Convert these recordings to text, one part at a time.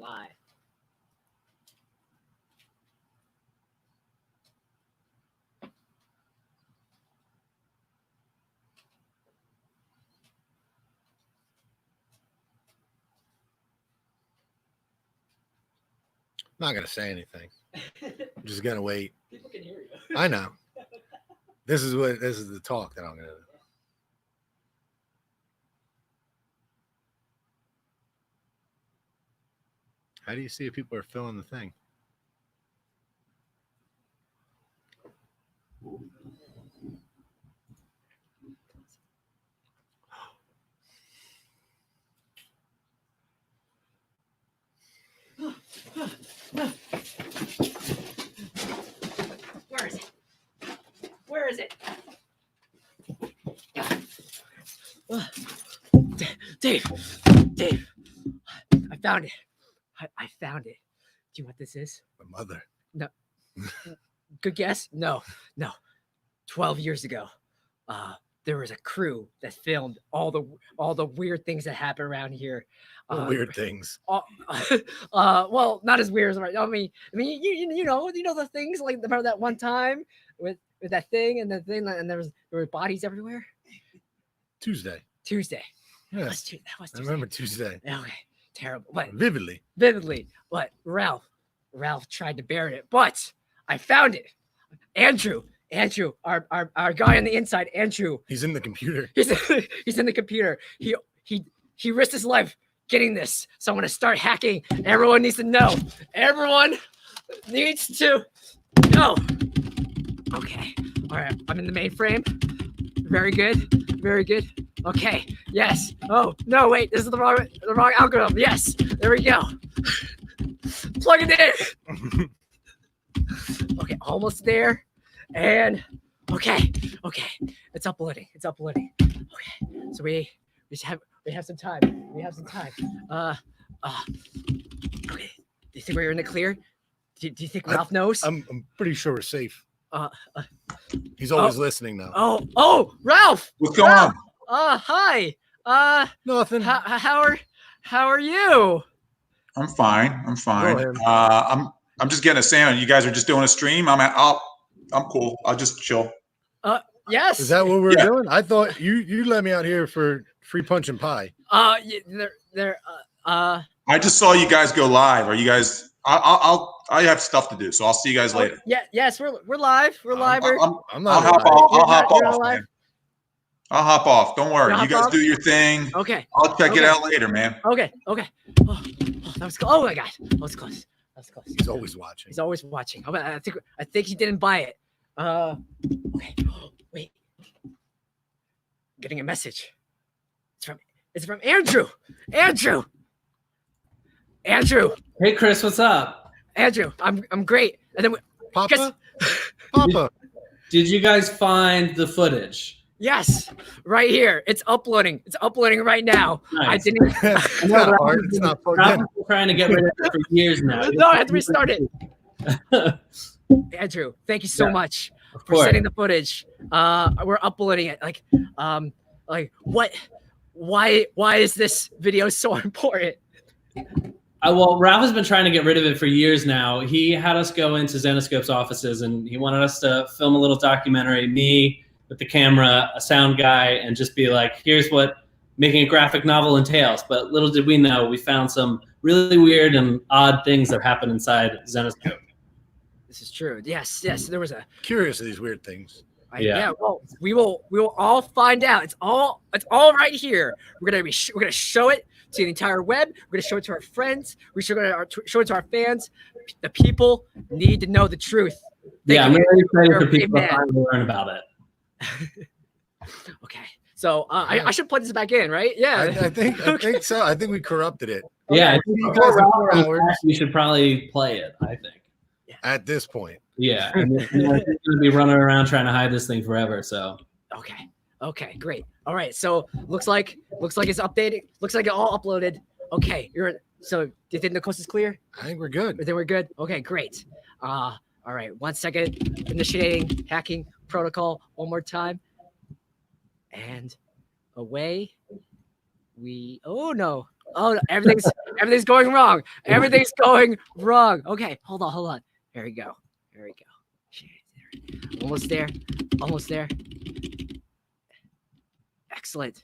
live. I'm not gonna say anything. I'm just gonna wait. People can hear you. I know. This is the talk that I'm gonna do. How do you see if people are filling the thing? Where is it? Where is it? Dave, I found it. I found it. Do you know what this is? My mother. No. Good guess? No. 12 years ago, there was a crew that filmed all the weird things that happen around here. Weird things. Well, not as weird as I mean, you know the things like about that one time with that thing and the thing, and there were bodies everywhere. Tuesday. Yes. That was Tuesday. I remember Tuesday. Okay, terrible. But Vividly. But Ralph tried to bury it, but I found it. Andrew, our guy on the inside, Andrew. He's in the computer. He's in the computer. He risked his life getting this. So I'm gonna start hacking. Everyone needs to know. Everyone needs to know. Okay. All right. I'm in the mainframe. Very good. Okay. Yes. Oh no! Wait. This is the wrong algorithm. Yes. There we go. Plug it in. Okay. Almost there. And okay. It's uploading. Okay. So we have some time. Okay. Do you think we're in the clear? Do you think Ralph knows? I'm pretty sure we're safe. He's always listening now. Oh, Ralph. What's going on? Hi. Nothing. How are you? I'm fine. I'm just getting a sandwich. You guys are just doing a stream. I'm cool. I'll just chill. Yes. Is that what we're doing? I thought you let me out here for free punch and pie. I just saw you guys go live. Are you guys? I have stuff to do, so I'll see you guys later. Yes, we're live. We're live. I'm not. I'll hop off. Man. I'll hop off. Don't worry. You guys do your thing. Okay. I'll check it out later, man. Okay. Oh, that was close. Oh my God, that was close. He's always watching. I think he didn't buy it. Okay. Wait. Getting a message. It's from Andrew. Andrew. Hey, Chris, what's up? Andrew, I'm great. And then Papa. Did you guys find the footage? Yes, right here. It's uploading. Right now. Nice. I didn't. It's not hard. It's not plugged in. I've been trying to get rid of it for years now. No, I have to restart it. Andrew, thank you so much for sending the footage. We're uploading it. Like what? Why is this video so important? Well, Ralph has been trying to get rid of it for years now. He had us go into Zenescope's offices, and he wanted us to film a little documentary, me with the camera, a sound guy, and just be like, here's what making a graphic novel entails. But little did we know, we found some really weird and odd things that happen inside Zenescope. This is true. Yes. There was a Curious of these weird things. Yeah. Well, we will all find out. It's all right here. We're gonna show it to the entire web. We're gonna show it to our friends. We're gonna show it to our fans. The people need to know the truth. I'm really excited for people to finally learn about it. Okay. So I should plug this back in, right? Yeah. I think so. I think we corrupted it. Yeah, I You think guys in 4 hours. we should probably play it, I think. At this point. Yeah. And he's going to be running around trying to hide this thing forever, so. Okay, great. All right. So looks like it's updated. Looks like it all uploaded. Okay. So do you think the coast is clear? I think we're good. Then we're good. Okay, great. All right. 1 second. Initiating hacking protocol one more time. And away we. Oh no. Oh, no, everything's going wrong. Everything's going wrong. Okay, hold on. There we go. Almost there. Excellent.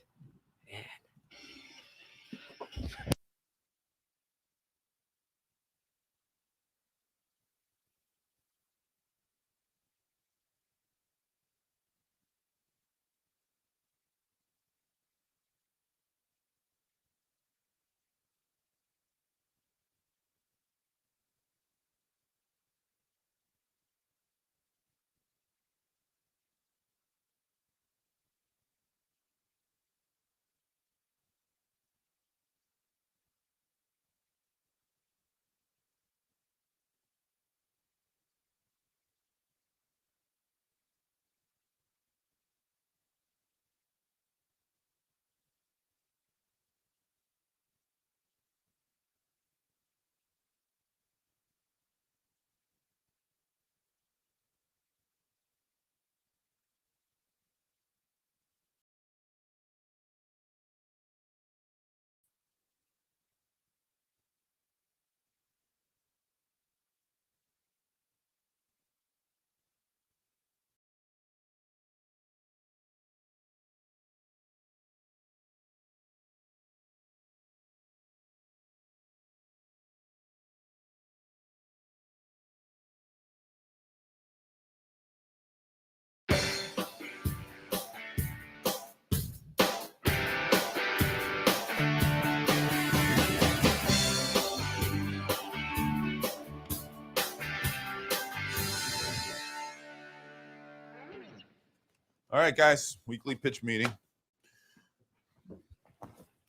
All right, guys, weekly pitch meeting.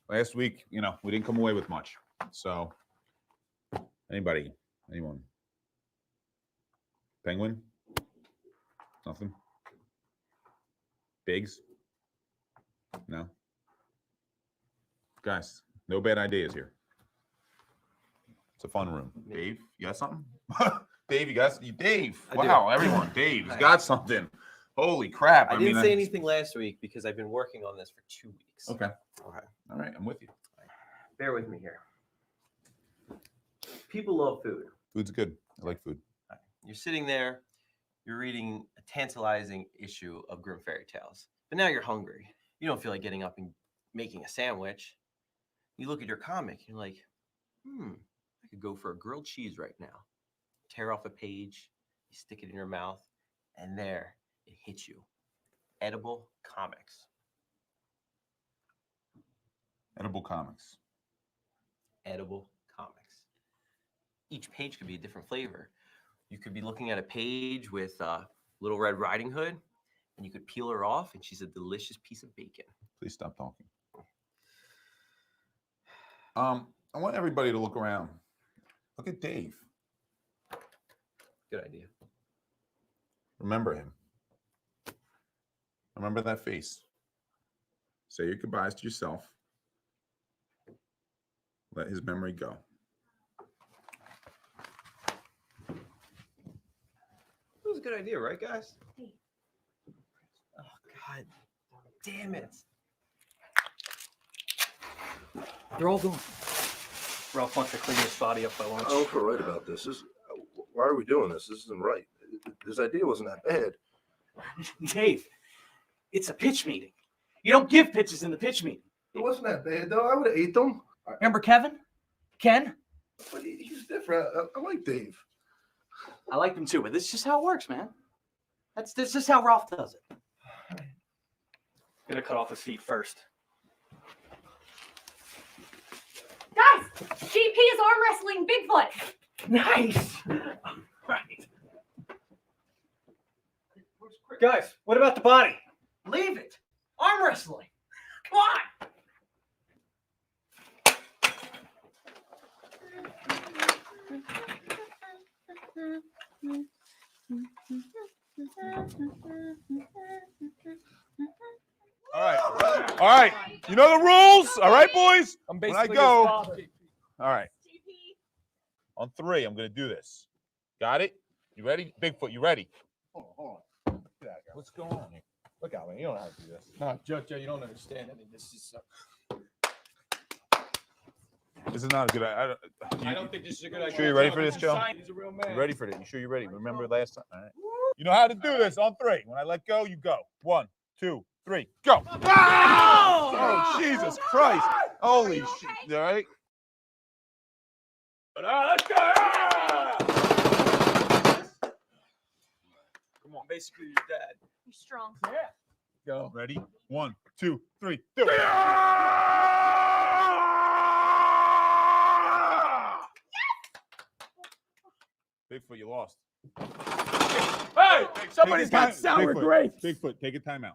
Last week, we didn't come away with much. So, anyone? Penguin? Nothing? Biggs? No? Guys, no bad ideas here. It's a fun room. Dave, you got something? Dave, Dave. Wow, everyone. Dave's got something. Holy crap. I didn't say anything last week because I've been working on this for 2 weeks. Okay. All right, I'm with you. Bear with me here. People love food. Food's good. I like food. You're sitting there, you're reading a tantalizing issue of Grimm Fairy Tales, but now you're hungry. You don't feel like getting up and making a sandwich. You look at your comic, you're like, I could go for a grilled cheese right now. Tear off a page, you stick it in your mouth, and there it hits you. Edible comics. Edible comics. Edible comics. Each page could be a different flavor. You could be looking at a page with Little Red Riding Hood, and you could peel her off, and she's a delicious piece of bacon. Please stop talking. I want everybody to look around. Look at Dave. Good idea. Remember him. Remember that face. Say your goodbyes to yourself. Let his memory go. That was a good idea, right, guys? Oh, God damn it. They're all gone. Ralph wants to clean his body up by lunch. I was right about this. Why are we doing this? This isn't right. This idea wasn't that bad. Dave, it's a pitch meeting. You don't give pitches in the pitch meeting. It wasn't that bad, though. I would have ate them. Remember Kevin? Ken? But he's different. I like Dave. I like them too, but this is just how it works, man. This is how Ralph does it. Gonna cut off his feet first. Guys, GP is arm wrestling Bigfoot. Nice. Right. Guys, what about the body? Leave it. Arm wrestling. Come on. All right. You know the rules. All right, boys. I'm When basically I go, his father. all right. On 3, I'm going to do this. Got it? You ready? Bigfoot, you ready? Hold on. Get out of here. What's going on here? Look out, man. You don't know how to do this. No, Joe, you don't understand. I mean, this is. This is not a good idea. I don't think this is a good idea. Sure you ready for this, Joe? He's a real man. You ready for this? You sure you're ready? Remember last time? All right. You know how to do this on 3. When I let go, you go. 1, 2, 3, go. Oh, Jesus Christ. Holy shit. All right. Let's go. Come on. Basically, your dad. You're strong. Yeah. Go. Ready? 1, 2, 3, do it. Bigfoot, you lost. Hey, somebody's got Bigfoot, sour grapes. Bigfoot, take a timeout.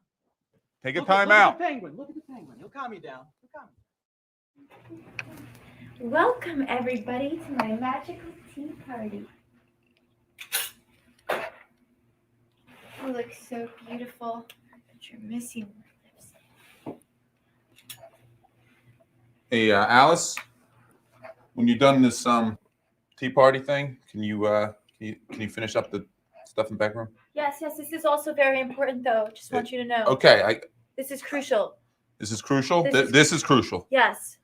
Take a Look at timeout. the penguin. Look at the penguin. He'll calm you down. He'll calm you. Welcome, everybody, to my magical tea party. You look so beautiful, but you're missing your lips. Hey, Alice, when you're done this tea party thing, can you finish up the stuff in the back room? Yes, this is also very important, though. Just want you to know. Okay, This is crucial. this is crucial. This This is crucial. Yes,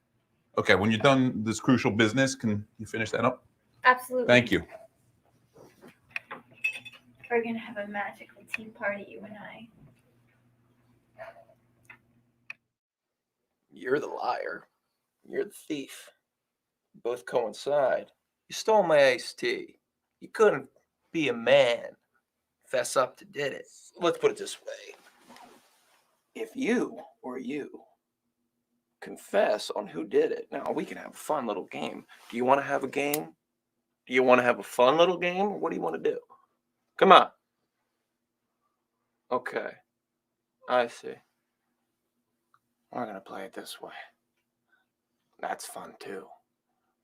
Okay, when you're done this crucial business, can you finish that up? absolutely. Thank you. We're going to have a magical tea party, you and I. You're the liar. You're the thief. Both coincide. You stole my iced tea. You couldn't be a man. Fess up to did it. Let's put it this way. If you or you confess on who did it, now we can have a fun little game. Do you want to have a game? Do you want to have a fun little game? Or what do you want to do? Come on. Okay. I see. We're going to play it this way. That's fun too.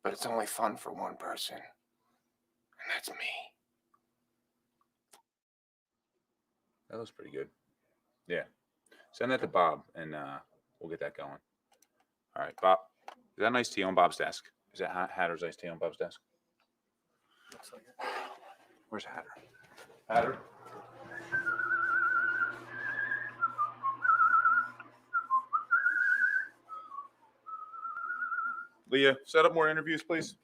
But it's only fun for one person. And that's me. That looks pretty good. Yeah. Send that to Bob, and we'll get that going. All right, Bob. Is that iced tea on Bob's desk? Is that Hatter's iced tea on Bob's desk? Looks like it. Where's Hatter? Hatter? Leah, set up more interviews, please.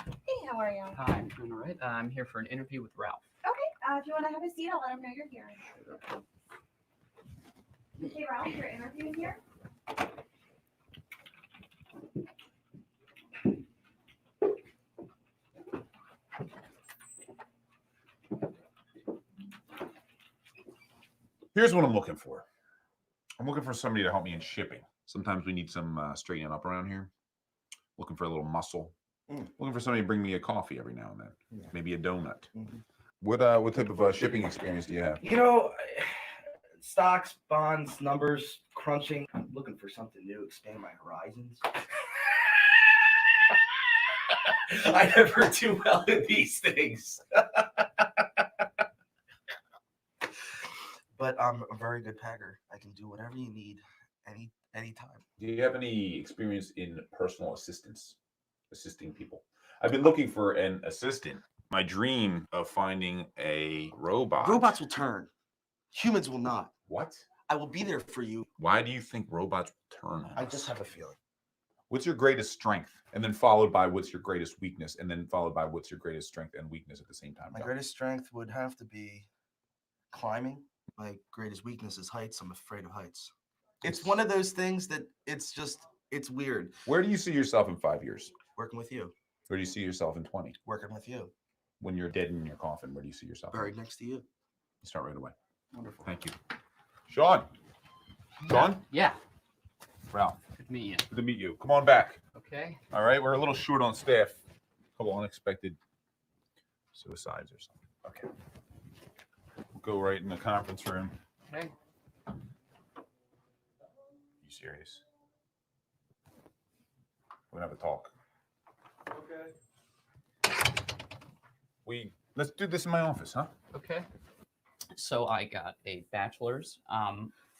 Hey, how are you? Hi, I'm doing all right. I'm here for an interview with Ralph. Okay, if you want to have a seat, I'll let him know you're here. Okay, Ralph, you're interviewing here. Here's what I'm looking for. I'm looking for somebody to help me in shipping. Sometimes we need some straightening up around here. Looking for a little muscle. Looking for somebody to bring me a coffee every now and then. Maybe a donut. What type of shipping experience do you have? You know, stocks, bonds, numbers, crunching. I'm looking for something new, expand my horizons. I never do well in these things. But I'm a very good packer. I can do whatever you need anytime. Do you have any experience in personal assistance, assisting people? I've been looking for an assistant. My dream of finding a robot. Robots will turn. Humans will not. What? I will be there for you. Why do you think robots will turn on I us? just have a feeling. What's your greatest strength? And then followed by what's your greatest weakness? And then followed by what's your greatest strength and weakness at the same time? My Go. greatest strength would have to be climbing. My greatest weakness is heights. I'm afraid of heights. It's one of those things that it's weird. Where do you see yourself in 5 years? Working with you. Where do you see yourself in 20? Working with you. When you're dead in your coffin, where do you see yourself? Buried next to you. Start right away. Wonderful. Thank you. Sean. Sean? Yeah, Ralph. good to meet you. Good to meet you. Come on back. Okay. All right. We're a little short on staff. A couple unexpected suicides or something. Okay. We'll go right in the conference room. Okay. You serious? We're gonna have a talk. Okay. Let's do this in my office, huh? Okay. So I got a bachelor's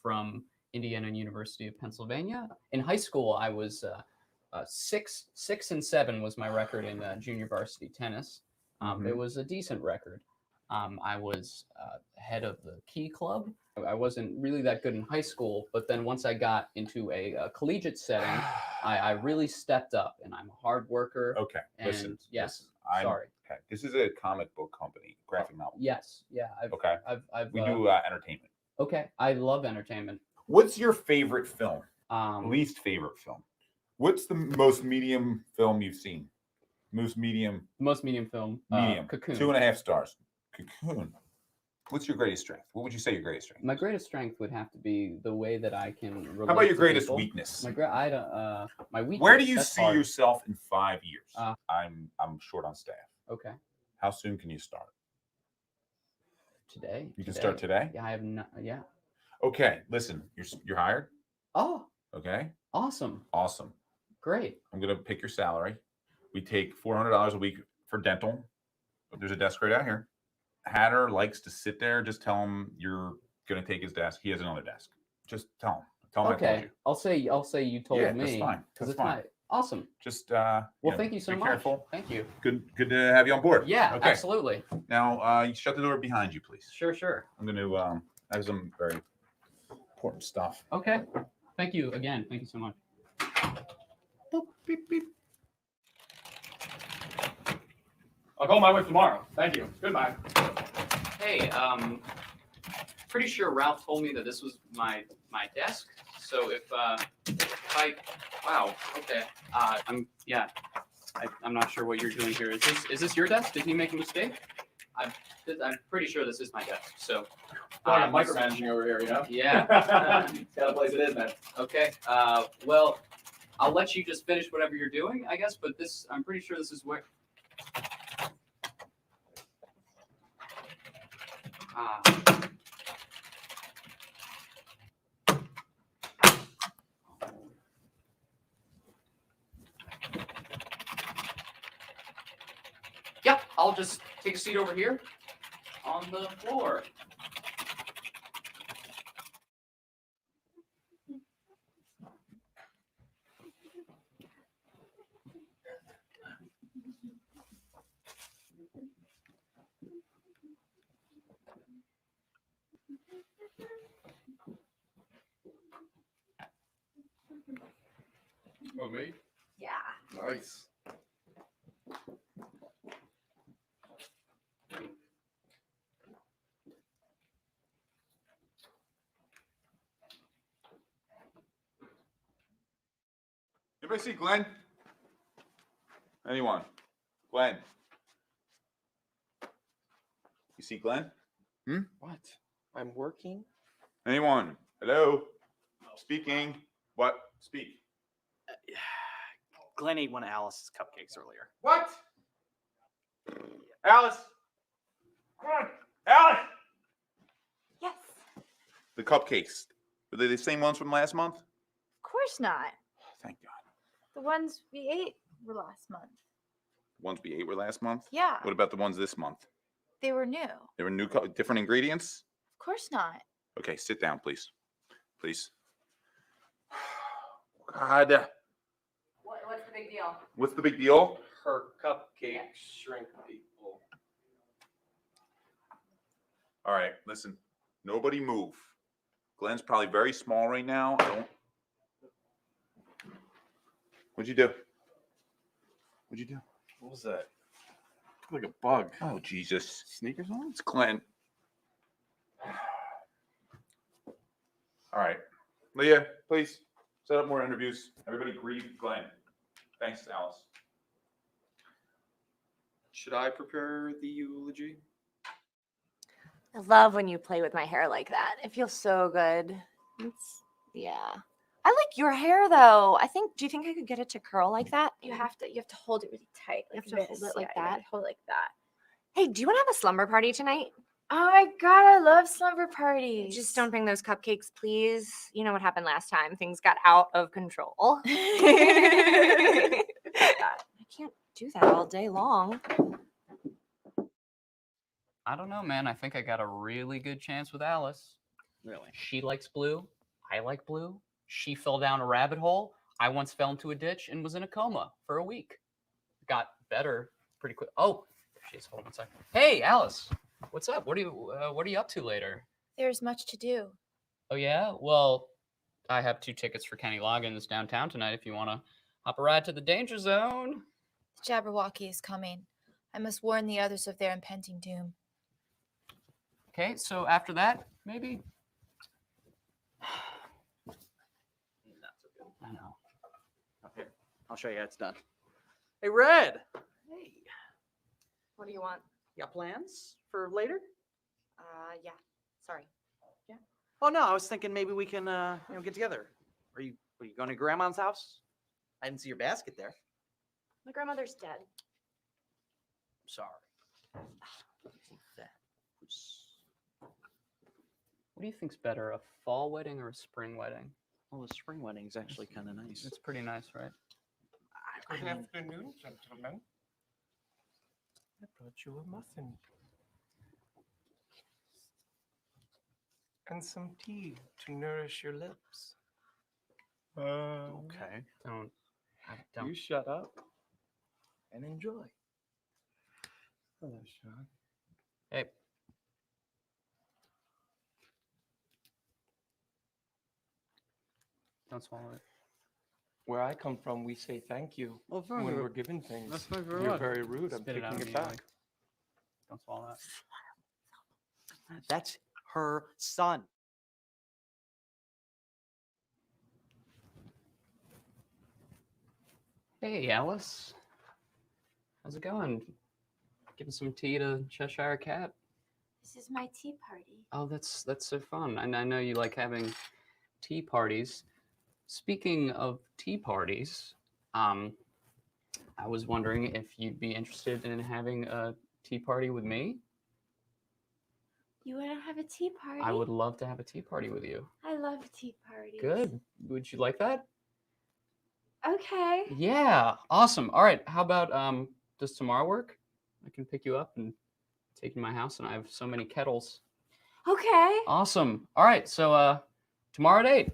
from Indiana University of Pennsylvania. In high school, I was 6-7 was my record in junior varsity tennis. It was a decent record. I was head of the key club. I wasn't really that good in high school, but then once I got into a collegiate setting, I really stepped up, and I'm a hard worker. Okay, And listen. yes, listen, sorry. Okay, this is a comic book company, graphic novel. Yes, yeah. Okay. I've We do entertainment. Okay, I love entertainment. What's your favorite film? Least favorite film. What's the most medium film you've seen? Most medium. Most medium film. Medium. Cocoon. 2.5 stars. Cocoon. What's your greatest strength? What would you say your greatest strength? My greatest strength would have to be the way that I can relate. How about your to greatest people. weakness? My weakness. Where do you that's see hard. yourself in 5 years? I'm short on staff. Okay. How soon can you start? Today. You can start today? Yeah, I have not. Yeah. Okay, listen, you're hired. Oh, Okay, awesome. awesome. Great. I'm gonna pick your salary. We take $400 a week for dental. There's a desk right out here. Hatter likes to sit there. Just tell him you're gonna take his desk. He has another desk. Just tell him. Tell him I told Okay. you. I'll say you told Yeah, me. that's fine. Because That's it's fine. not awesome. Just Well, thank you so be much. careful. Thank you. Good to have you on board. Yeah, Okay. absolutely. Now you shut the door behind you, please. Sure. I'm gonna I have some very important stuff. Okay. Thank you again. Thank you so much. Boop, beep, beep. I'll go my way tomorrow. Thank you. Goodbye. Hey, pretty sure Ralph told me that this was my desk. So if I, wow, okay. I'm not sure what you're doing here. Is this your desk? Did he make a mistake? I'm pretty sure this is my desk. So. I'm micromanaging over here, you know? Yeah. It's got a place it is, man. Okay. Well, I'll let you just finish whatever you're doing, I guess. But I'm pretty sure this is where. Yep, I'll just take a seat over here on the floor. Oh, me? Yeah. Nice. Anybody see Glenn? Anyone? Glenn? You see Glenn? What? I'm working. Anyone? Hello? Speaking. What? Speak. Glenn ate one of Alice's cupcakes earlier. What? Alice? Come on. Alice! Yes. The cupcakes. Were they the same ones from last month? Of course not. Thank God. The ones we ate were last month. The ones we ate were last month? Yeah. What about the ones this month? They were new. They were new, different ingredients? Of course not. Okay, sit down, please. Please. God. What's the big deal? What's the big deal? Her cupcake shrink people. All right, listen. Nobody move. Glenn's probably very small right now. What'd you do? What'd you do? What was that? Like a bug. Oh, Jesus. Sneakers on? It's Glenn. All right. Leah, please set up more interviews. Everybody grieve Glenn. Thanks, Alice. Should I prepare the eulogy? I love when you play with my hair like that. It feels so good. Yeah. I like your hair though. Do you think I could get it to curl like that? You have to hold it really tight. You Like have to hold this. it like Yeah, you gotta that? hold it like that. Hey, do you want to have a slumber party tonight? Oh my god, I love slumber parties. Just don't bring those cupcakes, please. You know what happened last time. Things got out of control. I can't do that all day long. I don't know, man. I think I got a really good chance with Alice. Really? She likes blue. I like blue. She fell down a rabbit hole. I once fell into a ditch and was in a coma for a week. Got better pretty quick. Oh, jeez, hold on a second. Hey, Alice. What's up? What are you up to later? There's much to do. Oh yeah. Well, I have 2 tickets for Kenny Loggins downtown tonight. If you want to hop a ride to the Danger Zone. The Jabberwocky is coming. I must warn the others of their impending doom. Okay. So after that, maybe. I know. Okay, I'll show you how it's done. Hey, Red. Hey, What do you want? you got plans for later? Yeah. Sorry. Oh no, I was thinking maybe we can, get together. Are you going to grandma's house? I didn't see your basket there. My grandmother's dead. Sorry. What do you think's better, a fall wedding or a spring wedding? Well, the spring wedding is actually kind of nice. It's pretty nice, right? I mean, afternoon, gentlemen. I brought you a muffin. And some tea to nourish your lips. okay. Don't. You shut up and enjoy. Hello, Sean. Hey. Don't swallow it. Where I come from, we say thank you Oh, very when rude. we're given things. That's very You're rude. very rude. I'm Spit it out taking it immediately. back. Don't swallow that. That's her son. Hey, Alice. How's it going? Giving some tea to Cheshire Cat? This is my tea party. Oh, that's so fun. And I know you like having tea parties. Speaking of tea parties, I was wondering if you'd be interested in having a tea party with me. You want to have a tea party? I would love to have a tea party with you. I love tea parties. Good. Would you like that? Okay. Yeah. Awesome. All right. How about does tomorrow work? I can pick you up and take you to my house, and I have so many kettles. Okay. Awesome. All right. So tomorrow at 8.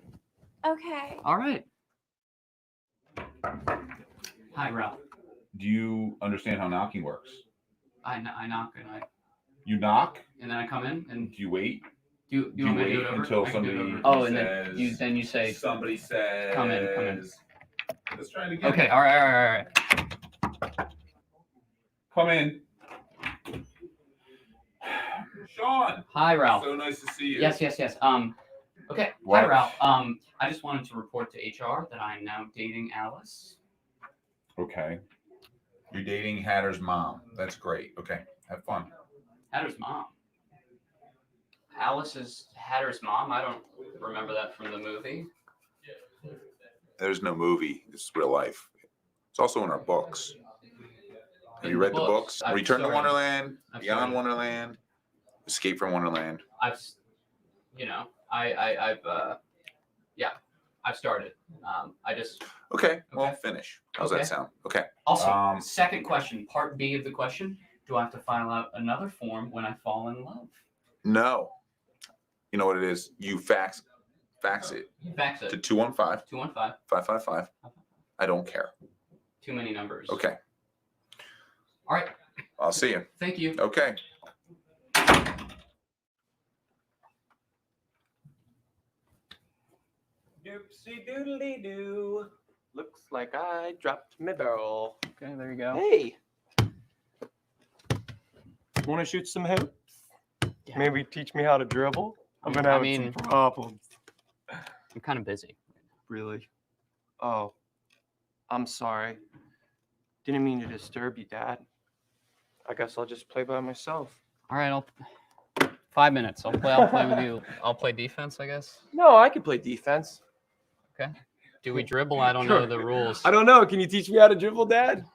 Okay. All right. Hi, Ralph. Do you understand how knocking works? I knock You knock, and then I come in and do you wait? do you Do you want me to do wait it over? until I can do it somebody over. Oh, and says, then you say somebody says, come in. Let's try it again. Okay. All right. Come in. Sean. Hi, Ralph. So nice to see you. Yes. Okay. What? Hi, Ralph. I just wanted to report to HR that I am now dating Alice. Okay. You're dating Hatter's mom. That's great. Okay. Have fun. Hatter's mom. Alice is Hatter's mom. I don't remember that from the movie. There's no movie. This is real life. It's also in our books. Have you read the books? I've Return to started. Wonderland, I've Beyond started. Wonderland, Escape from Wonderland. I've started. I just Okay. Well, Okay. finish. How's Okay. that sound? Okay. also second question, part B of the question. Do I have to fill out another form when I fall in love? No. You know what it is? You fax it Fax to it. 215 215. 555. I don't care. Too many numbers. Okay. All right. I'll see you. Thank you. Okay. Doopsie doodly doo. Looks like I dropped my barrel. Okay, there you go. Hey. Want to shoot some hoops? Yeah. Maybe teach me how to dribble? I'm gonna I have mean- some problems. I'm kind of busy. Really? Oh, I'm sorry. Didn't mean to disturb you, Dad. I guess I'll just play by myself. All right, 5 minutes. I'll play with you. I'll play defense, I guess. No, I can play defense. Okay. Do we dribble? I don't know the rules. I don't know. Can you teach me how to dribble, Dad?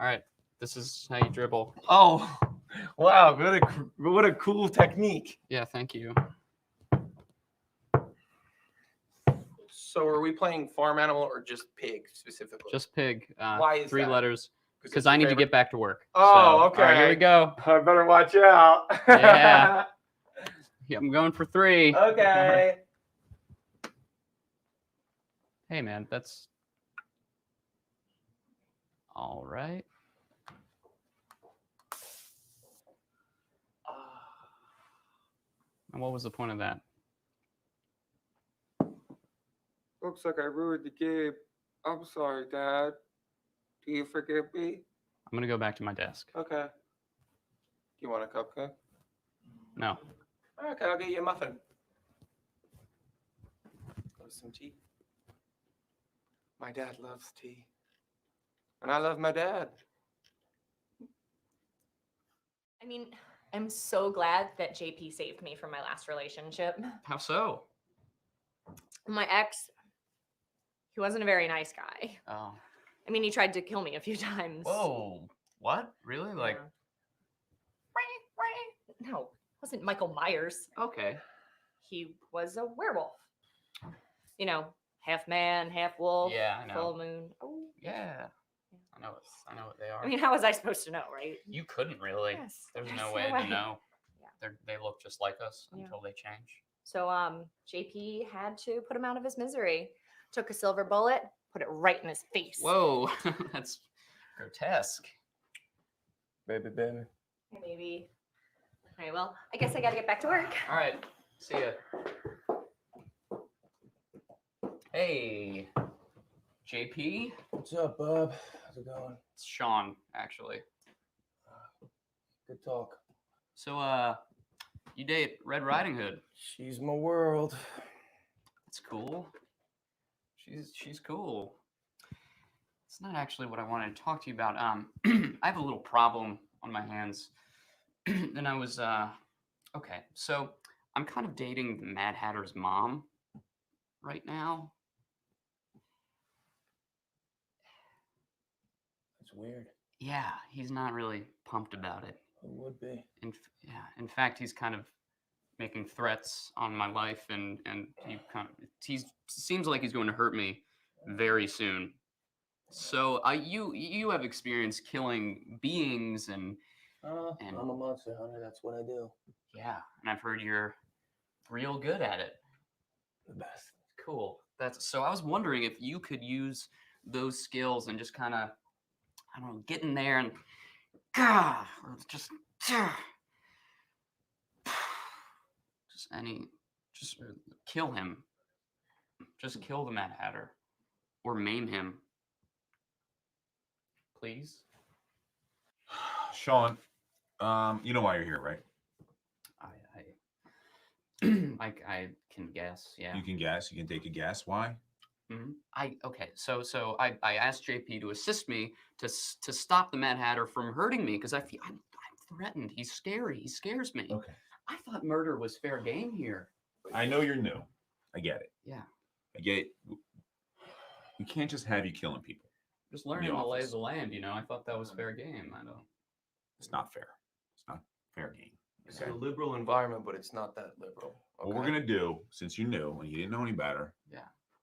All right. This is how you dribble. Oh, wow. What a cool technique. Yeah, thank you. So are we playing farm animal or just pig specifically? Just pig. Why is 3 that? letters. it's Because your I need to favorite? get back to work. Oh, All okay. right, here we go. I better watch out. Yeah. Yeah, I'm going for 3. Okay. Hey, man, that's all right. And what was the point of that? Looks like I ruined the game. I'm sorry, Dad. Do you forgive me? I'm gonna go back to my desk. Okay. Do you want a cupcake? No. Okay, I'll get you a muffin. Love some tea. My dad loves tea. And I love my dad. I mean, I'm so glad that JP saved me from my last relationship. How so? My ex, he wasn't a very nice guy. Oh. I mean, he tried to kill me a few times. Whoa. What? Really? Like? No, it wasn't Michael Myers. Okay. He was a werewolf. You know, half man, half wolf. Yeah, I know. Full moon. Oh. Yeah. I know what they are. I mean, how was I supposed to know, right? You couldn't really. Yes, There's there's no no way way. to know. Yeah. They look just like us Yeah. until they change. So JP had to put him out of his misery. Took a silver bullet, put it right in his face. Whoa, that's grotesque. Baby, baby. Maybe. All right, well, I guess I gotta get back to work. All right. See ya. Hey, JP. What's up, Bob? How's it going? It's Sean, actually. Good talk. So, you date Red Riding Hood. She's my world. That's cool. She's cool. It's not actually what I wanted to talk to you about. I have a little problem on my hands. And I was okay, so I'm kind of dating the Mad Hatter's mom right now. That's weird. Yeah, he's not really pumped about it. Who would be? In fact, he's kind of making threats on my life, and he seems like he's going to hurt me very soon. So you have experience killing beings and I'm a monster hunter. That's what I do. yeah, and I've heard you're real good at it. The best. Cool. So I was wondering if you could use those skills and just kind of, I don't know, get in there and or just kill him. Just kill the Mad Hatter or maim him. Please. Sean, you know why you're here, right? I can guess. Yeah. You can guess. You can take a guess. Why? Okay. So I asked JP to assist me to stop the Mad Hatter from hurting me because I'm threatened. He's scary. He scares me. Okay. I thought murder was fair game here. I know you're new. I get it. Yeah. I get it. We can't just have you killing people. Just learning the lay of the land, you know. I thought that was fair game. I don't. It's not fair. It's not fair game. It's a liberal environment, but it's not that liberal. Okay. What we're gonna do, since you knew and you didn't know any better,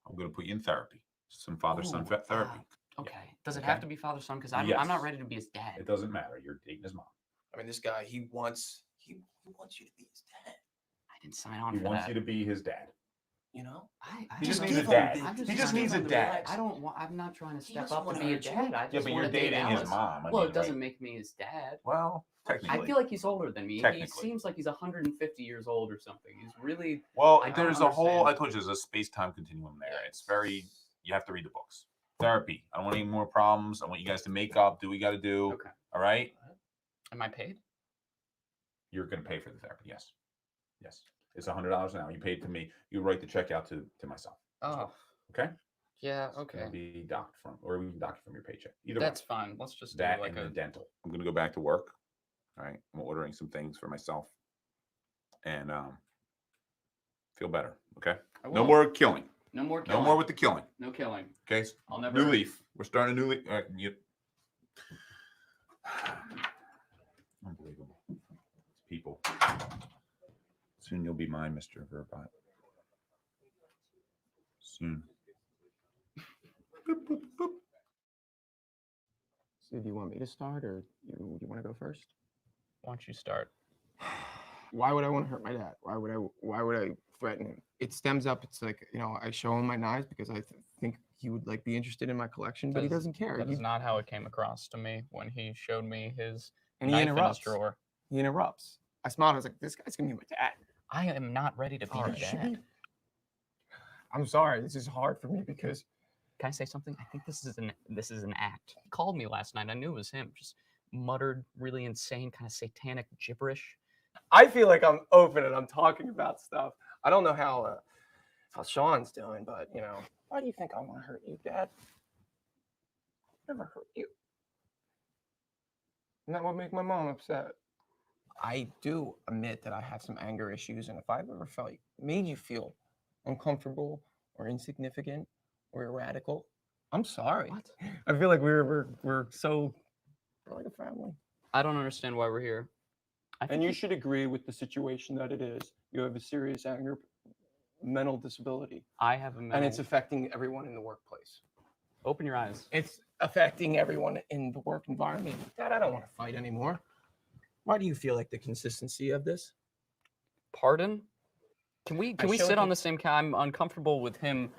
I'm gonna put you in therapy. Some father-son therapy. Okay. Does it have to be father-son? Because I'm not ready to be his dad. It doesn't matter. You're dating his mom. I mean, this guy, he wants you to be his dad. I didn't sign on He for wants that. you to be his dad. You know? He just needs a dad. I'm He just needs a dad. I'm not trying to step up to be a dad. I Yeah, just but want you're to date dating his Alice. mom. Well, it doesn't make me his dad. Well, technically. I feel like he's older than me. He Technically. seems like he's 150 years old or something. He's really. Well, I don't there's a whole. understand. I told you, there's a space-time continuum there. It's very. You have to read the books. Therapy. I don't want any more problems. I want you guys to make up, do what you got to do. Okay. All right. Am I paid? You're going to pay for the therapy. Yes. Yes. It's $100 an hour. You pay it to me. You write the check out to myself. Oh. Okay. Yeah. It's Okay. gonna be docked from, or we can dock it from your paycheck. Either That's one. fine. Let's just That do like and a. the dental. I'm going to go back to work. All right. I'm ordering some things for myself, and feel better. Okay. I No will. more killing. No more killing. No more with the killing. No killing. Okay. I'll never. New leaf. We're starting a new leaf. Unbelievable. It's people. Soon you'll be mine, Mr. Verbot. Soon. Boop, boop, boop. So do you want me to start or you want to go first? Why don't you start? Why would I want to hurt my dad? Why would I threaten him? It stems up. It's like, I show him my knives because I think he would like be interested in my collection, but he doesn't care. That is not how it came across to me when he showed me his And he knife in his interrupts. drawer. He interrupts. I smiled. I was like, this guy's gonna be my dad. I am not ready to be All a right. dad. I'm sorry. This is hard for me because Can I say something? I think this is an act. He called me last night. I knew it was him. Just muttered really insane, kind of satanic gibberish. I feel like I'm open and I'm talking about stuff. I don't know how Sean's doing, but you know, why do you think I want to hurt you, Dad? Never hurt you. And that would make my mom upset. I do admit that I have some anger issues, and if I've ever made you feel uncomfortable or insignificant or erratical, I'm sorry. What? I feel like we're like a family. I don't understand why we're here. And you should agree with the situation that it is. You have a serious mental disability. I have a mental... And it's affecting everyone in the workplace. Open your eyes. It's affecting everyone in the work environment. Dad, I don't want to fight anymore. Why do you feel like the consistency of this? Pardon? Can we sit on the same couch? I'm uncomfortable with him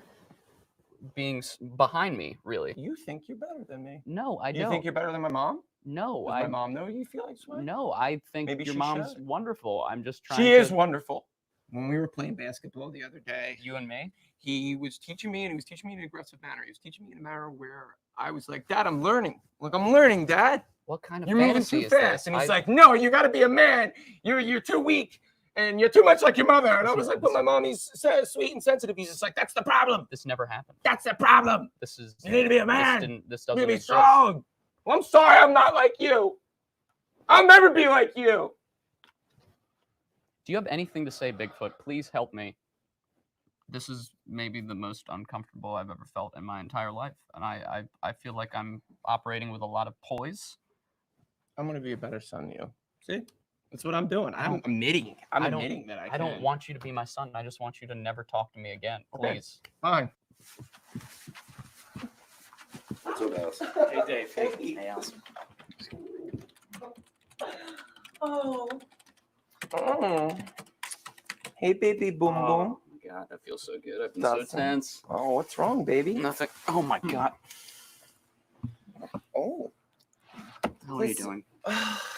being behind me, really. You think you're better than me. No, I don't. You think you're better than my mom? No, Does my mom know you feel like sweat? No, I think Maybe your she mom's should. wonderful. I'm just trying She to... is wonderful. When we were playing basketball the other day, You and me? he was teaching me, and he was teaching me in an aggressive manner. He was teaching me in a manner where I was like, Dad, I'm learning. Look, I'm learning, Dad. What kind of You're moving fantasy too is fast. this? And he's like, no, you got to be a man. You're too weak, and you're too much like your mother. And I was like, but my mommy's sweet and sensitive. He's just like, that's the problem. This never happened. That's the problem. This is... You need to be a man. This You doesn't need to be exist. strong. Well, I'm sorry, I'm not like you. I'll never be like you. Do you have anything to say, Bigfoot? Please help me. This is maybe the most uncomfortable I've ever felt in my entire life. And I feel like I'm operating with a lot of poise. I'm going to be a better son to you. See? That's what I'm doing. I'm admitting. I'm admitting that I don't want you to be my son. I just want you to never talk to me again. Please. Fine. What's up, Alice? Hey, Dave. Hey, Alice. Oh. Hey, baby, boom, boom. God, that feels so good. I've been Nothing. so tense. Oh, what's wrong, baby? Nothing. Oh my God. Oh. How are you doing?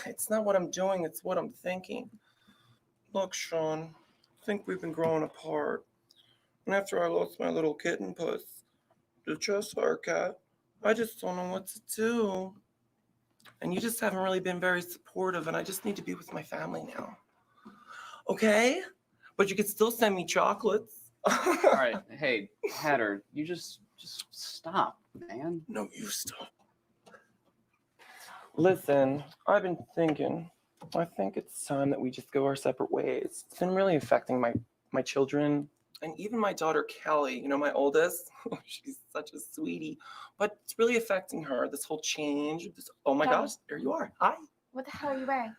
It's not what I'm doing. It's what I'm thinking. Look, Sean, I think we've been growing apart. And after I lost my little kitten puss, the Cheshire cat, I just don't know what to do. And you just haven't really been very supportive, and I just need to be with my family now. Okay? But you could still send me chocolates. All right. Hey, Hatter, you just stop, man. No, you stop. Listen, I've been thinking. I think it's time that we just go our separate ways. It's been really affecting my children and even my daughter Kelly. You know, my oldest. She's such a sweetie, but it's really affecting her. This whole change. Oh my gosh, there you are. Hi. What the hell are you wearing?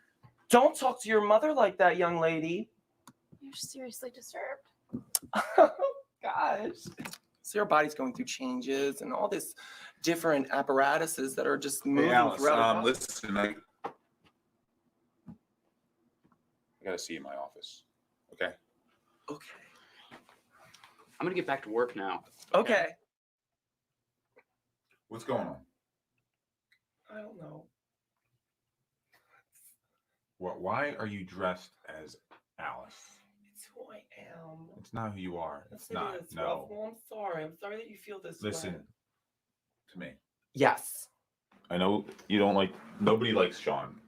Don't talk to your mother like that, young lady. You're seriously disturbed. Gosh. So your body's going through changes and all this different apparatuses that are just moving Hey, Alice, throughout. listen, I gotta see you in my office. Okay. Okay. I'm gonna get back to work now. Okay. What's going on? I don't know. What? Why are you dressed as Alice? It's who I am. It's not who you are. It's It not. is, No. Ralph. Well, I'm sorry. I'm sorry that you feel this Listen way. to me. Yes. I know you don't like. Nobody likes Sean.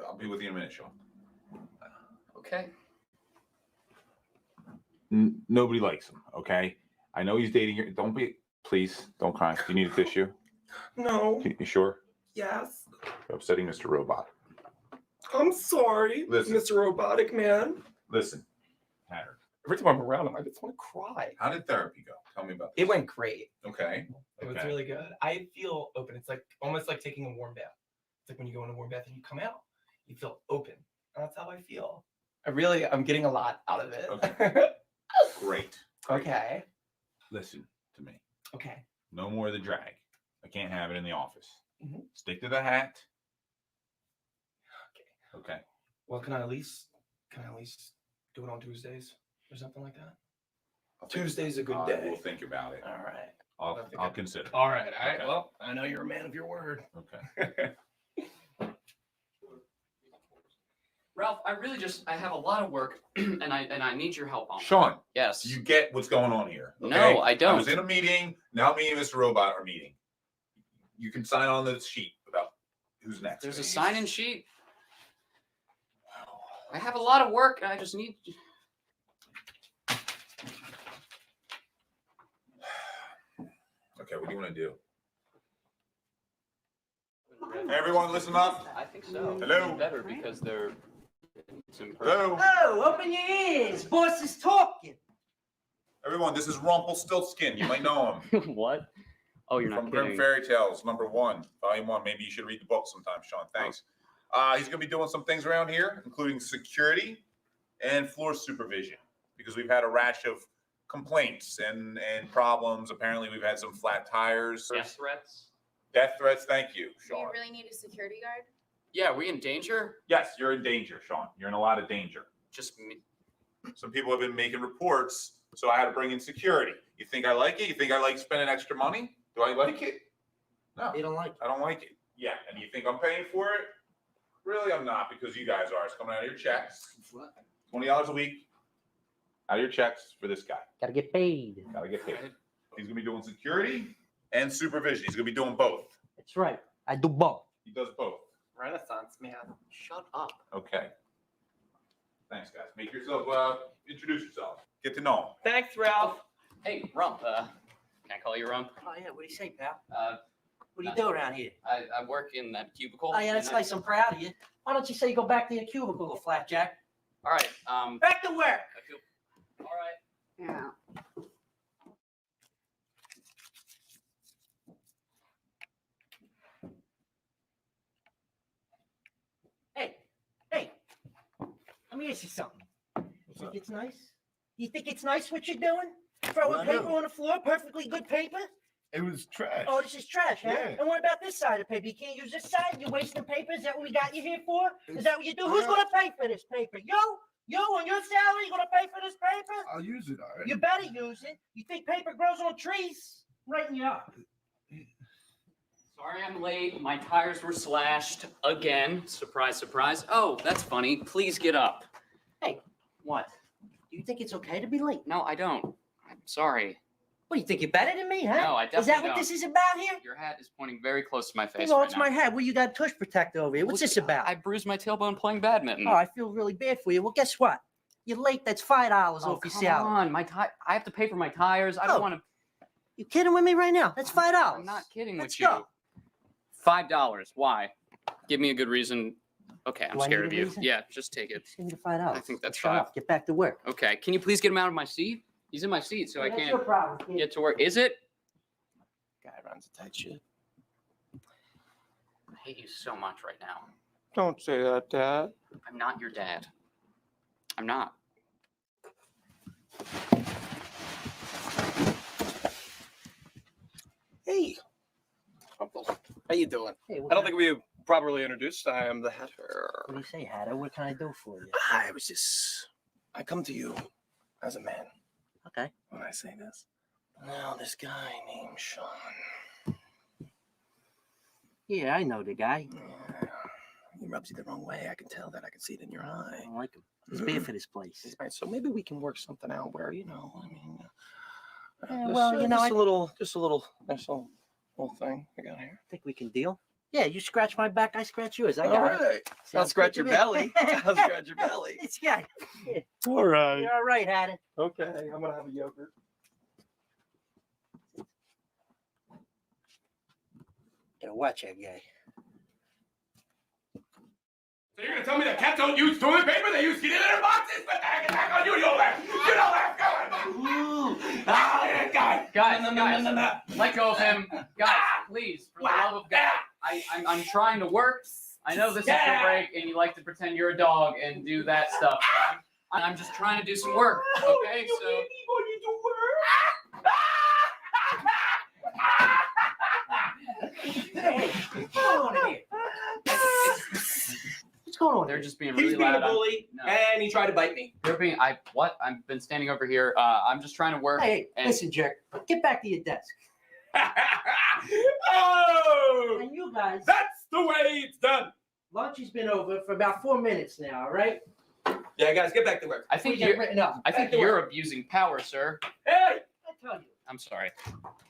I'll be with you in a minute, Sean. Okay. Nobody likes him. Okay. I know he's dating you. Don't be. Please don't cry. Do you need a tissue? No. You sure? Yes. You're upsetting Mr. Robot. I'm sorry, Listen. Mr. Robotic Man. Listen, Hatter. Every time I'm around him, I just want to cry. How did therapy go? Tell me about It went great. Okay. It was Okay. really good. I feel open. It's like almost like taking a warm bath. It's like when you go in a warm bath and you come out, you feel open. And that's how I feel. I'm getting a lot out of it. Okay. Great. Okay. Listen to me. Okay. No more of the drag. I can't have it in the office. Mhm. Stick to the hat. Okay. Well, can I at least do it on Tuesdays or something like that? Tuesday's a good day. We'll think about it. All right. I'll consider. All right. All right. Okay. Well, I know you're a man of your word. Okay. Ralph, I really I have a lot of work, and I need your help on it. Sean, Yes. you get what's going on here. Okay? No, I I don't. was in a meeting. Now me and Mr. Robot are meeting. You can sign on the sheet about who's next. There's a please. sign-in sheet. I have a lot of work, and I just need. Okay, what do you want to do? Hey, everyone, listen up. I think so. Hello? Better because they're. It's in person. Hello? Oh, open your ears. Boss is talking. Everyone, this is Rumpelstiltskin. You might know him. What? Oh, you're not From Grim kidding. Fairy Tales, #1, Volume 1. Maybe you should read the book sometime, Sean. Thanks. He's going to be doing some things around here, including security and floor supervision, because we've had a rash of complaints and problems. Apparently, we've had some flat tires. Death threats? Death threats. Thank you, Do you Sean. really need a security guard? Yeah, are we in danger? Yes, you're in danger, Sean. You're in a lot of danger. Just me. Some people have been making reports, so I had to bring in security. You think I like it? You think I like spending extra money? Do I like it? No. You don't like it? I don't like it. Yeah, and you think I'm paying for it? Really, I'm not, because you guys are. It's coming out of your checks. $20 a week out of your checks for this guy. Gotta get paid. Gotta get paid. He's gonna be doing security and supervision. He's gonna be doing both. That's right. I do both. He does both. Renaissance man. Shut up. Okay. Thanks, guys. Make yourself, introduce yourself. Get to know him. Thanks, Ralph. Hey, Rump. Can I call you Rump? Oh, yeah. What do you say, pal? Uh, What do you do around here? I work in that cubicle. Oh, yeah, that's and I- nice. I'm proud of you. Why don't you say you go back to your cubicle, Flapjack? All right. Back to work. All right. Yeah. Hey, let me ask you something. You think it's nice? You think it's nice what you're doing? Throwing What I paper do? on the floor, perfectly good paper? It was trash. Oh, this is trash, huh? Yeah. And what about this side of paper? You can't use this side? You're wasting paper? Is that what we got you here for? Is that what you do? Who's Yeah. going to pay for this paper? You on your salary, you going to pay for this paper? I'll use it, all right. You better use it. You think paper grows on trees? Right you up. Sorry I'm late. My tires were slashed again. Surprise, surprise. Oh, that's funny. Please get up. Hey. What? Do you think it's okay to be late? No, I don't. I'm sorry. What, you think you're better than me, huh? No, I Is that definitely what don't. this is about here? Your hat is pointing very close to my face Well, right it's now. my hat. Well, you got a tush protector over here. What's this about? I bruised my tailbone playing badminton. Oh, I feel really bad for you. Well, guess what? You're late. That's $5 off your come salary. on. I have to pay for my tires. I don't Oh. want to. You kidding with me right now? That's $5. I'm not kidding Let's with you. go. $5. Why? Give me a good reason. Okay, I'm Do I scared need of a you. reason? Yeah, just take it. Just give me the $5. I think that's Shut $5. up. Get back to work. Okay, can you please get him out of my seat? He's in my seat, so I That's can't your problem, kid. get to work. Is it? Guy runs a tight ship. I hate you so much right now. Don't say that, Dad. I'm not your dad. I'm not. Hey. Uncle. How you doing? Hey, I don't think we properly introduced. I am the hatter. What do you say, Hatter? What can I do for you? I come to you as a man Okay. when I say this. Now, this guy named Sean. Yeah, I know the guy. Yeah, he rubs you the wrong way. I can tell that. I can see it in your I eye. don't like him. He's bad for this place. Right, so maybe we can work something out where, I mean, Yeah, well, you know, just I a little, nice little thing I got here. think we can deal. Yeah, you scratch my back, I scratch yours. I All got it. right. I'll Sounds scratch good your to me. belly. I'll scratch your belly. This guy. Yeah, All right. you're all right, Hatter. Okay, I'm gonna have a yogurt. Gotta watch that guy. So you're gonna tell me that cats don't use toilet paper? They use kitty litter boxes? But I can back on you. You don't laugh. You don't laugh. Go on. Ah, guy. Guys, let go of him. Guys, please, for the love of God. I'm trying to work. I know this is your break, and you like to pretend you're a dog and do that stuff. I'm just trying to do some work. Okay, so. Hey, what's going on here? What's going on They're here? just being He's really being a loud. bully, No. and he tried to bite me. They're being. What? I've been standing over here. I'm just trying to work. Hey, and- listen, jerk. Get back to your desk. Oh, And you guys. that's the way it's done. Lunch has been over for about 4 minutes now, all right? Yeah, guys, get back to work. I think We got you're. written up. I Back think to you're work. abusing power, sir. Hey, I tell you. I'm sorry.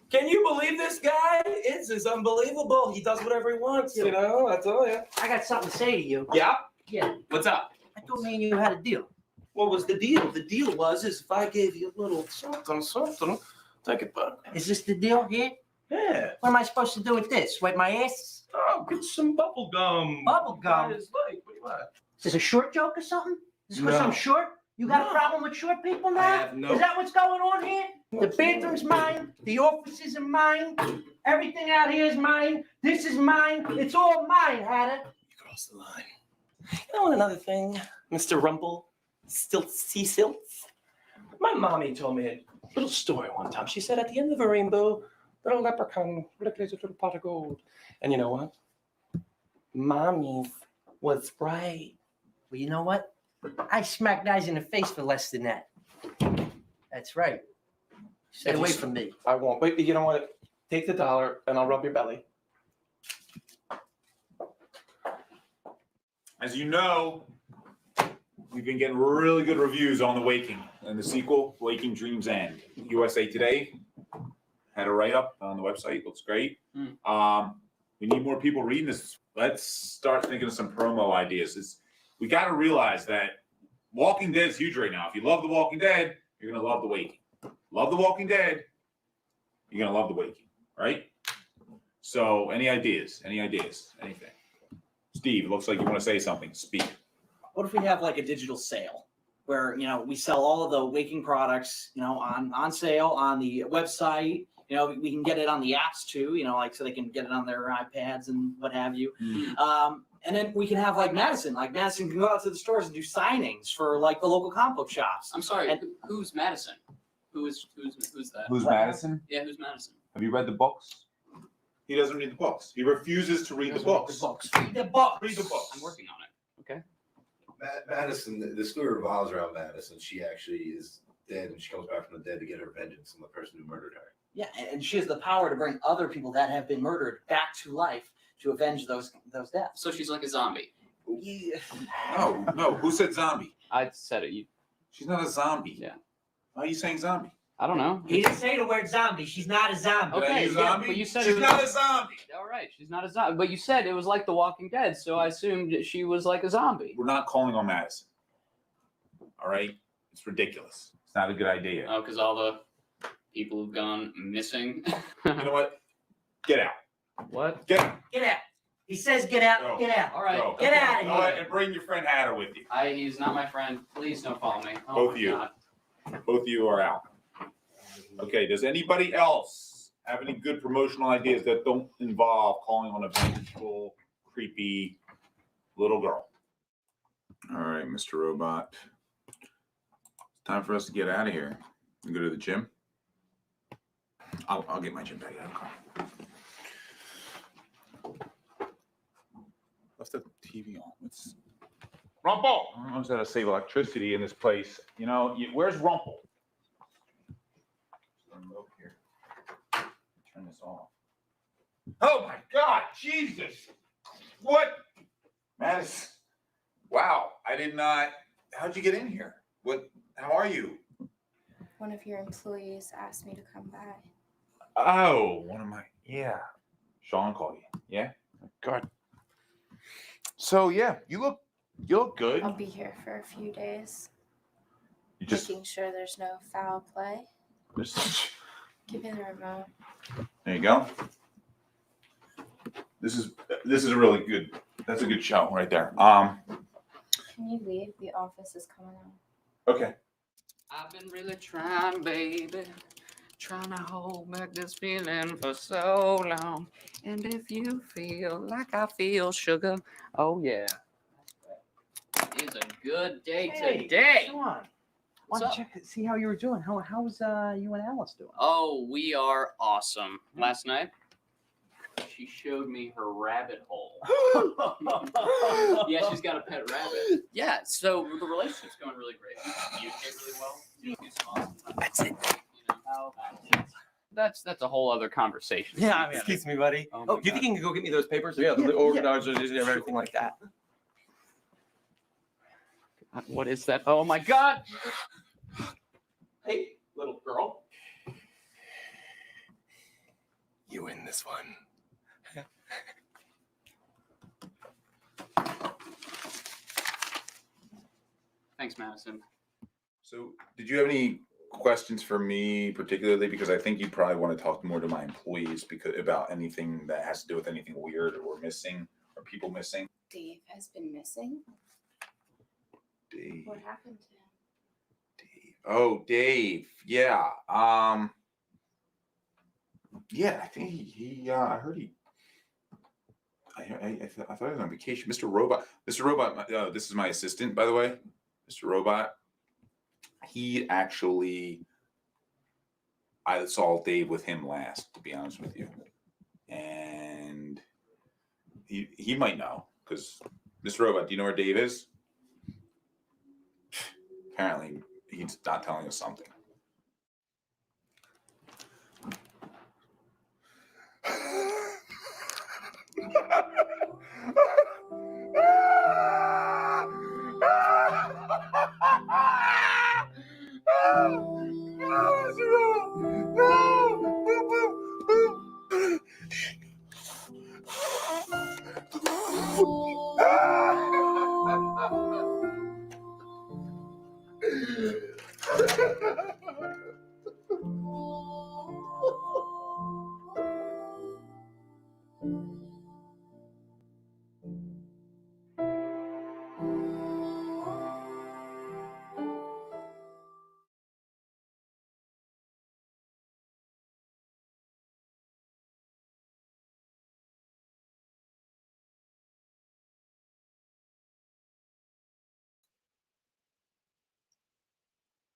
can you believe this guy? It's unbelievable. He does whatever he wants, you know? I tell you. I got something to say to you. Yeah? Yeah. What's up? I thought me and you had a deal. What was the deal? The deal was if I gave you a little something, take it back. Is this the deal here? Yeah. What am I supposed to do with this? Wipe my ass? Oh, get some bubble gum. Bubble gum? What do you want? Is this a short joke or something? Is this because I'm No. short? You got a No. problem with short people now? I have no- Is that what's going on here? The bathroom's mine. The offices are mine. Everything out here is mine. This is mine. It's all mine, Hatter. You crossed the line. You know another thing, Mr. Rumple? Sea silts? My mommy told me a little story one time. She said at the end of a rainbow, little leprechaun with a little pot of gold. And you know what? Mommy's was right. Well, you know what? I smack guys in the face for less than that. That's right. Stay If you away s- from me. I won't. Wait, you know what? Take the dollar and I'll rub your belly. As you know, we've been getting really good reviews on The Waking and the sequel, Waking Dreams End. USA Today had a write-up on the website. Looks great. We need more people reading this. Let's start thinking of some promo ideas. We got to realize that Walking Dead is huge right now. If you love The Walking Dead, you're going to love The Waking. Love The Walking Dead, you're going to love The Waking, right? So any ideas? Anything? Steve, looks like you want to say something. Speak. What if we have like a digital sale where, you know, we sell all of the Waking products, you know, on sale on the website. You know, we can get it on the apps too, you know, like so they can get it on their iPads and what have you. And then we can have like Madison can go out to the stores and do signings for like the local comic book shops. I'm sorry. Who's Madison? Who's that? Who's Madison? Yeah, who's Madison? Have you read the books? He doesn't read the books. He refuses to read the books. Read the books. Read the books. I'm working on it. Okay. Madison, the story revolves around Madison. She actually is dead, and she comes back from the dead to get her vengeance on the person who murdered her. Yeah, and she has the power to bring other people that have been murdered back to life to avenge those deaths. So she's like a zombie. Yeah. No. Who said zombie? I said it. She's not a zombie. Yeah. Why are you saying zombie? I don't know. He didn't say the word zombie. She's not a zombie. Did I Okay, use yeah, zombie? but you said She's it was- not a zombie. All right, she's not a zombie. But you said it was like The Walking Dead, so I assumed that she was like a zombie. We're not calling on Madison. All right? It's ridiculous. It's not a good idea. Oh, because all the people who've gone missing. You know what? Get out. What? Get out. Get out. He says get out. Go. Get out. All right. Go. Get out of All right, here. and bring your friend Hatter with you. He's not my friend. Please don't follow me. Oh, Both my of you. God. Both of you are out. Okay, does anybody else have any good promotional ideas that don't involve calling on a vengeful, creepy little girl? All right, Mr. Robot. It's time for us to get out of here and go to the gym. I'll get my gym bag out. Left the TV on. What's Rumple? I don't know how to save electricity in this place. You know, where's Rumple? Here. Turn this off. Oh my God, Jesus! What? Madison. Wow, I did not. How'd you get in here? What? How are you? One of your employees asked me to come by. Oh, one of my. Yeah. Sean called you. Yeah. God. So yeah, you look good. I'll be here for a few days, You just. making sure there's no foul play. Give me the remote. There you go. This is a really good. That's a good show right there. Can you leave? The office is coming out. Okay. I've been really trying, baby. Trying to hold back this feeling for so long. And if you feel like I feel, sugar, oh yeah. It's a good day today. Sean, What's want to check see how you were doing? How's you and Alice doing? Oh, we are awesome. Last night, she showed me her rabbit hole. Yeah, she's got a pet rabbit. Yeah, so the relationship's going really great. We communicate really well. You do some awesome stuff. That's it. You know, that's a whole other conversation. Yeah, I mean, excuse me, buddy. Oh my Oh, do you God. think you can go get me those papers? Yeah, Yeah, the organizers and everything like that. What is that? Oh my God! Hey, little girl. You win this one. Thanks, Madison. So, did you have any questions for me particularly? Because I think you probably want to talk more to my employees because about anything that has to do with anything weird or missing or people missing. Dave has been missing. Dave. What happened to him? Oh, Dave. Yeah. Yeah, I think he I heard he. I thought he was on vacation. Mr. Robot. Mr. Robot. This is my assistant, by the way. Mr. Robot. He actually. I saw Dave with him last, to be honest with you, and he might know because Mr. Robot. Do you know where Dave is? Apparently, he's not telling us something.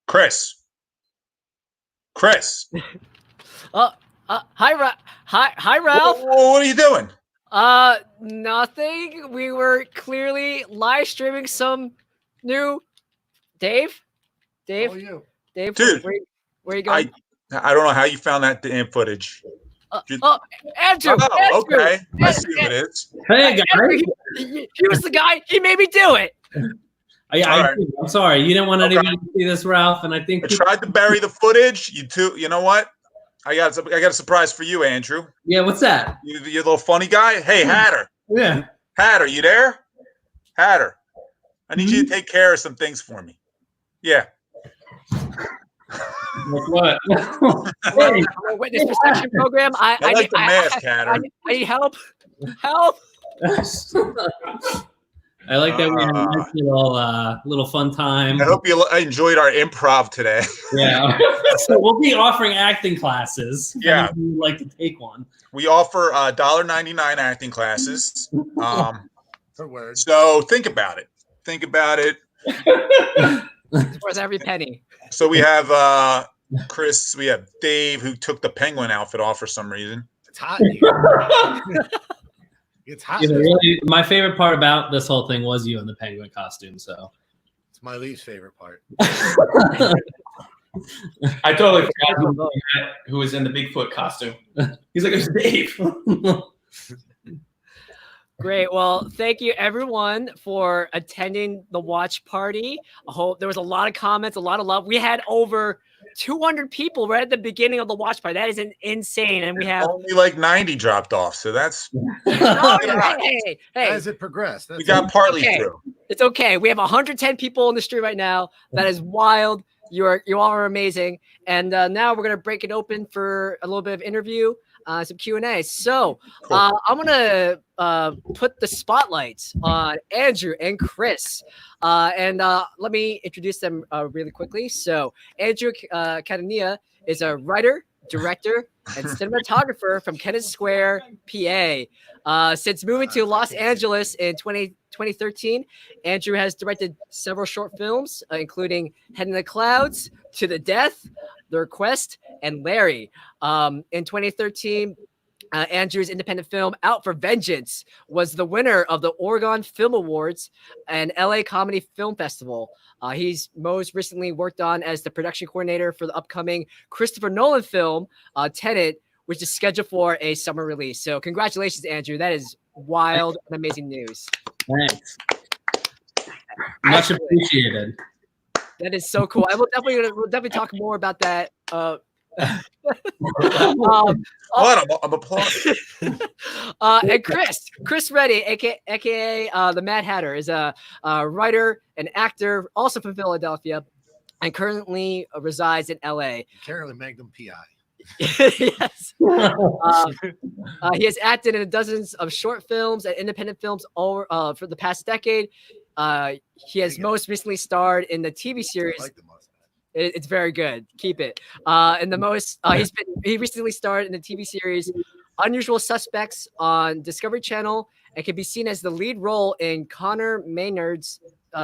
Chris. Hi, Ralph. What are you doing? Nothing. We were clearly live streaming some new Dave. How are you? Dave, Dude, where you going? I don't know how you found that damn footage. Andrew. Oh, okay. I see who it is. Hey, guys. Andrew, he was the guy. He made me do it. I'm sorry. You didn't want anyone to see this, Ralph, and I think I tried to bury the footage. You know what? I got a surprise for you, Andrew. Yeah, what's that? You little funny guy. Hey, Hatter. Yeah. Hatter, you there? Hatter, I need you to take care of some things for me. Yeah. What? Hey, witness protection program. I like the mask, Hatter. I need help. Help. I like that we had a nice little fun time. I hope you enjoyed our improv today. Yeah. So we'll be offering acting classes. Yeah. If you would like to take one. We offer $1.99 acting classes. Per word. So think about it. Think about it. It's worth every penny. So we have Chris. We have Dave, who took the penguin outfit off for some reason. It's hot in here. It's hot. You know, really, my favorite part about this whole thing was you in the penguin costume. So It's my least favorite part. I totally forgot who was in the Bigfoot costume. He's like, it's Dave. Great. Well, thank you everyone for attending the watch party. I hope there was a lot of comments, a lot of love. We had over 200 people right at the beginning of the watch party. That is insane. And we have only like 90 dropped off. So that's hey. As it progressed, we got partly through. It's okay. We have 110 people on the street right now. That is wild. You all are amazing. And now we're gonna break it open for a little bit of interview, some Q&A. So I'm gonna put the spotlights on Andrew and Chris, and let me introduce them really quickly. So Andrew Catania is a writer, director, and cinematographer from Kennett Square, PA. Since moving to Los Angeles in 2013, Andrew has directed several short films, including Head in the Clouds, To the Death, The Request, and Larry. In 2013, Andrew's independent film Out for Vengeance was the winner of the Oregon Film Awards and LA Comedy Film Festival. He's most recently worked on as the production coordinator for the upcoming Christopher Nolan film, Tenet, which is scheduled for a summer release. So congratulations, Andrew. That is wild and amazing news. Thanks. Much appreciated. That is so cool. We'll definitely talk more about that. I'm applauding. And Chris Reddy, aka the Mad Hatter, is a writer and actor, also from Philadelphia, and currently resides in LA. Currently Magnum PI. Yes. He has acted in dozens of short films and independent films for the past decade. He has most recently starred in the TV series. It's very good. Keep it. And the most he recently starred in the TV series Unusual Suspects on Discovery Channel and can be seen as the lead role in Connor Maynard's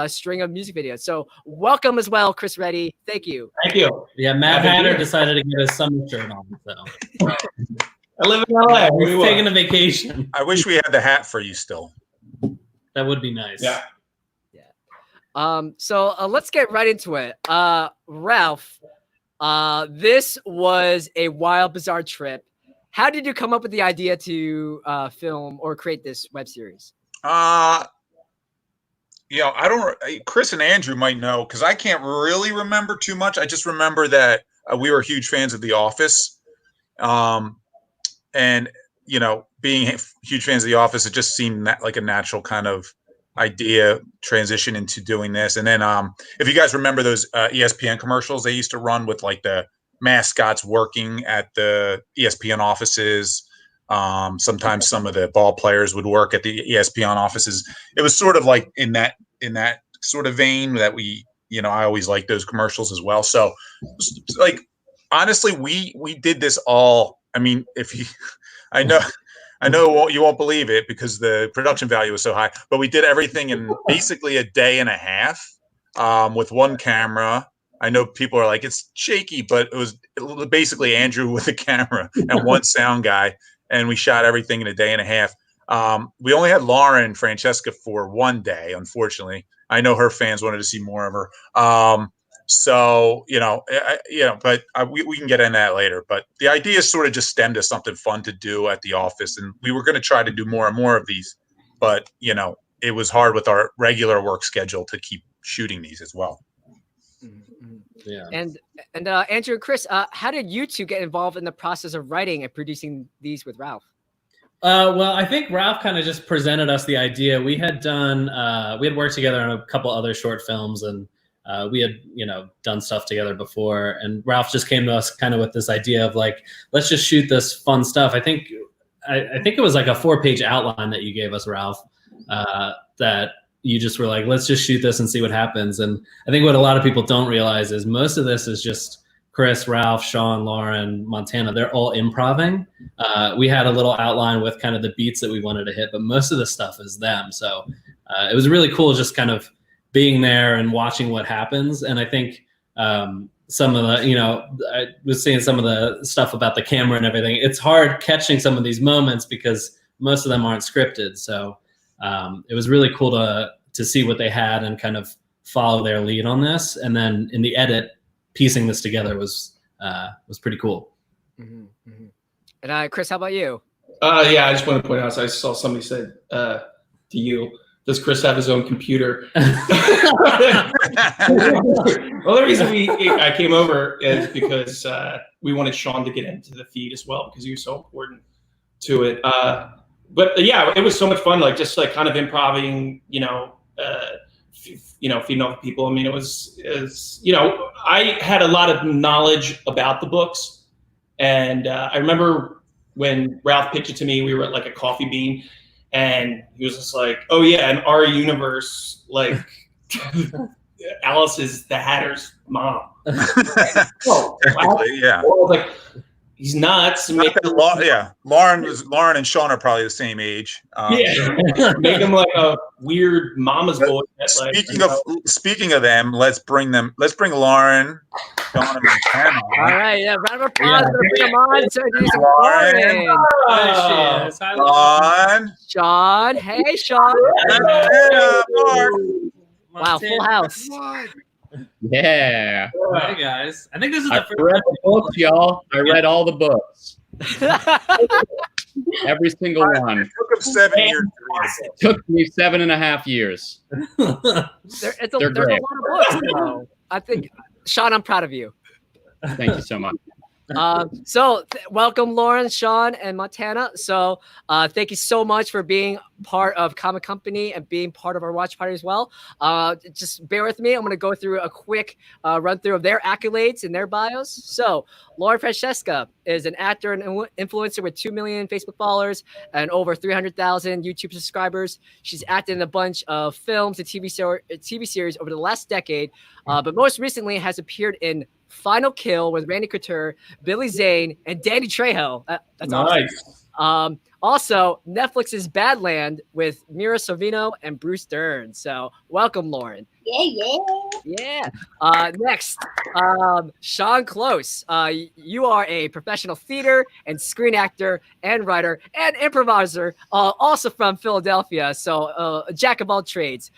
string of music videos. So welcome as well, Chris Reddy. Thank you. Thank you. Yeah, Matt Hatter decided to get his summer shirt on. So I live in LA. He's taking a vacation. I wish we had the hat for you still. That would be nice. Yeah. So let's get right into it. Ralph, this was a wild, bizarre trip. How did you come up with the idea to film or create this web series? Chris and Andrew might know because I can't really remember too much. I just remember that we were huge fans of The Office. And, being huge fans of The Office, it just seemed like a natural kind of idea transition into doing this. And then if you guys remember those ESPN commercials they used to run with like the mascots working at the ESPN offices, sometimes some of the ball players would work at the ESPN offices. It was sort of like in that sort of vein that we, I always liked those commercials as well. So like honestly, we did this all. I mean, I know you won't believe it because the production value was so high, but we did everything in basically a day and a half with one camera. I know people are like, it's shaky, but it was basically Andrew with a camera and one sound guy, and we shot everything in a day and a half. We only had Lauren and Francesca for one day, unfortunately. I know her fans wanted to see more of her. But we can get into that later. But the idea sort of just stemmed to something fun to do at the office. And we were going to try to do more and more of these. But, it was hard with our regular work schedule to keep shooting these as well. Yeah. And Andrew and Chris, how did you two get involved in the process of writing and producing these with Ralph? Well, I think Ralph kind of just presented us the idea. We had worked together on a couple other short films, and we had, done stuff together before. And Ralph just came to us kind of with this idea of like, let's just shoot this fun stuff. I think it was like a 4-page outline that you gave us, Ralph, that you just were like, let's just shoot this and see what happens. And I think what a lot of people don't realize is most of this is just Chris, Ralph, Sean, Lauren, Montana. They're all improvising. We had a little outline with kind of the beats that we wanted to hit, but most of the stuff is them. So it was really cool just kind of being there and watching what happens. And I think some of the, I was seeing some of the stuff about the camera and everything. It's hard catching some of these moments because most of them aren't scripted. So it was really cool to see what they had and kind of follow their lead on this. And then in the edit, piecing this together was pretty cool. Mm-hmm, mm-hmm. And Chris, how about you? Yeah, I just want to point out, so I saw somebody said to you, does Chris have his own computer? Well, the reason I came over is because we wanted Sean to get into the feed as well because he was so important to it. But yeah, it was so much fun, like just like kind of improvising, feeding off people. I mean, it was I had a lot of knowledge about the books, and I remember when Ralph pitched it to me, we were at like a coffee bean, and he was just like, "Oh yeah, in our universe, like Alice is the Hatter's mom." Oh, technically, yeah. I was like, he's nuts. Lauren and Sean are probably the same age. Make him like a weird mama's boy. Speaking of them, let's bring Lauren, Sean, and Montana. All right, yeah, round of applause for bring them on. So Lauren. Sean, hey Sean. Wow, full house. Yeah. Hey guys, I think this is I read the books, y'all. I read all the books. Every single one. Took him 7 years to read a book. Took me 7.5 years. There's a They're great. lot of books, though. I think, Sean, I'm proud of you. Thank you so much. Welcome, Lauren, Sean, and Montana. So thank you so much for being part of Comic Company and being part of our watch party as well. Just bear with me. I'm going to go through a quick run through of their accolades and their bios. So Lauren Francesca is an actor and influencer with 2 million Facebook followers and over 300,000 YouTube subscribers. She's acted in a bunch of films and TV series over the last decade, but most recently has appeared in Final Kill with Randy Couture, Billy Zane, and Danny Trejo. That's Nice. awesome. Also, Netflix's Badland with Mira Sorvino and Bruce Dern. So, welcome, Lauren. Yeah. Next, Sean Close. You are a professional theater and screen actor and writer and improviser, also from Philadelphia. So, a jack of all trades.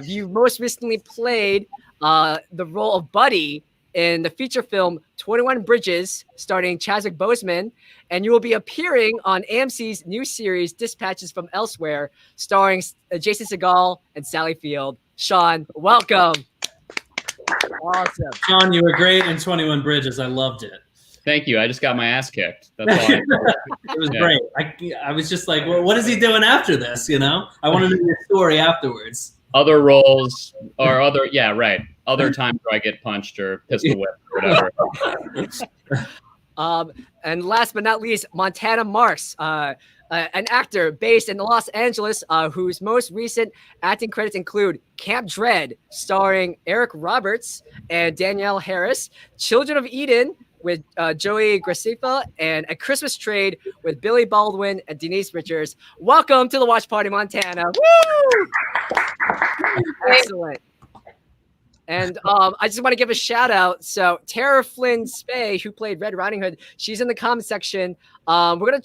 You most recently played the role of Buddy in the feature film 21 Bridges, starring Chadwick Boseman, and you will be appearing on AMC's new series Dispatches from Elsewhere, starring Jason Segel and Sally Field. Sean, welcome. Awesome. Sean, you were great in 21 Bridges. I loved it. Thank you. I just got my ass kicked. That's all. It was great. I was just like, well, what is he doing after this? You know, I wanted to hear the story afterwards. Other roles or other, yeah, right. Other times where I get punched or pistol whipped or whatever. And last but not least, Montana Marks, an actor based in Los Angeles, whose most recent acting credits include Camp Dread, starring Eric Roberts and Danielle Harris, Children of Eden with Joey Graceffa, and A Christmas Trade with Billy Baldwin and Denise Richards. Welcome to the Watch Party, Montana. Woo! Excellent. And I just want to give a shout out. So Tara Flynn Spey, who played Red Riding Hood, she's in the comment section. We're gonna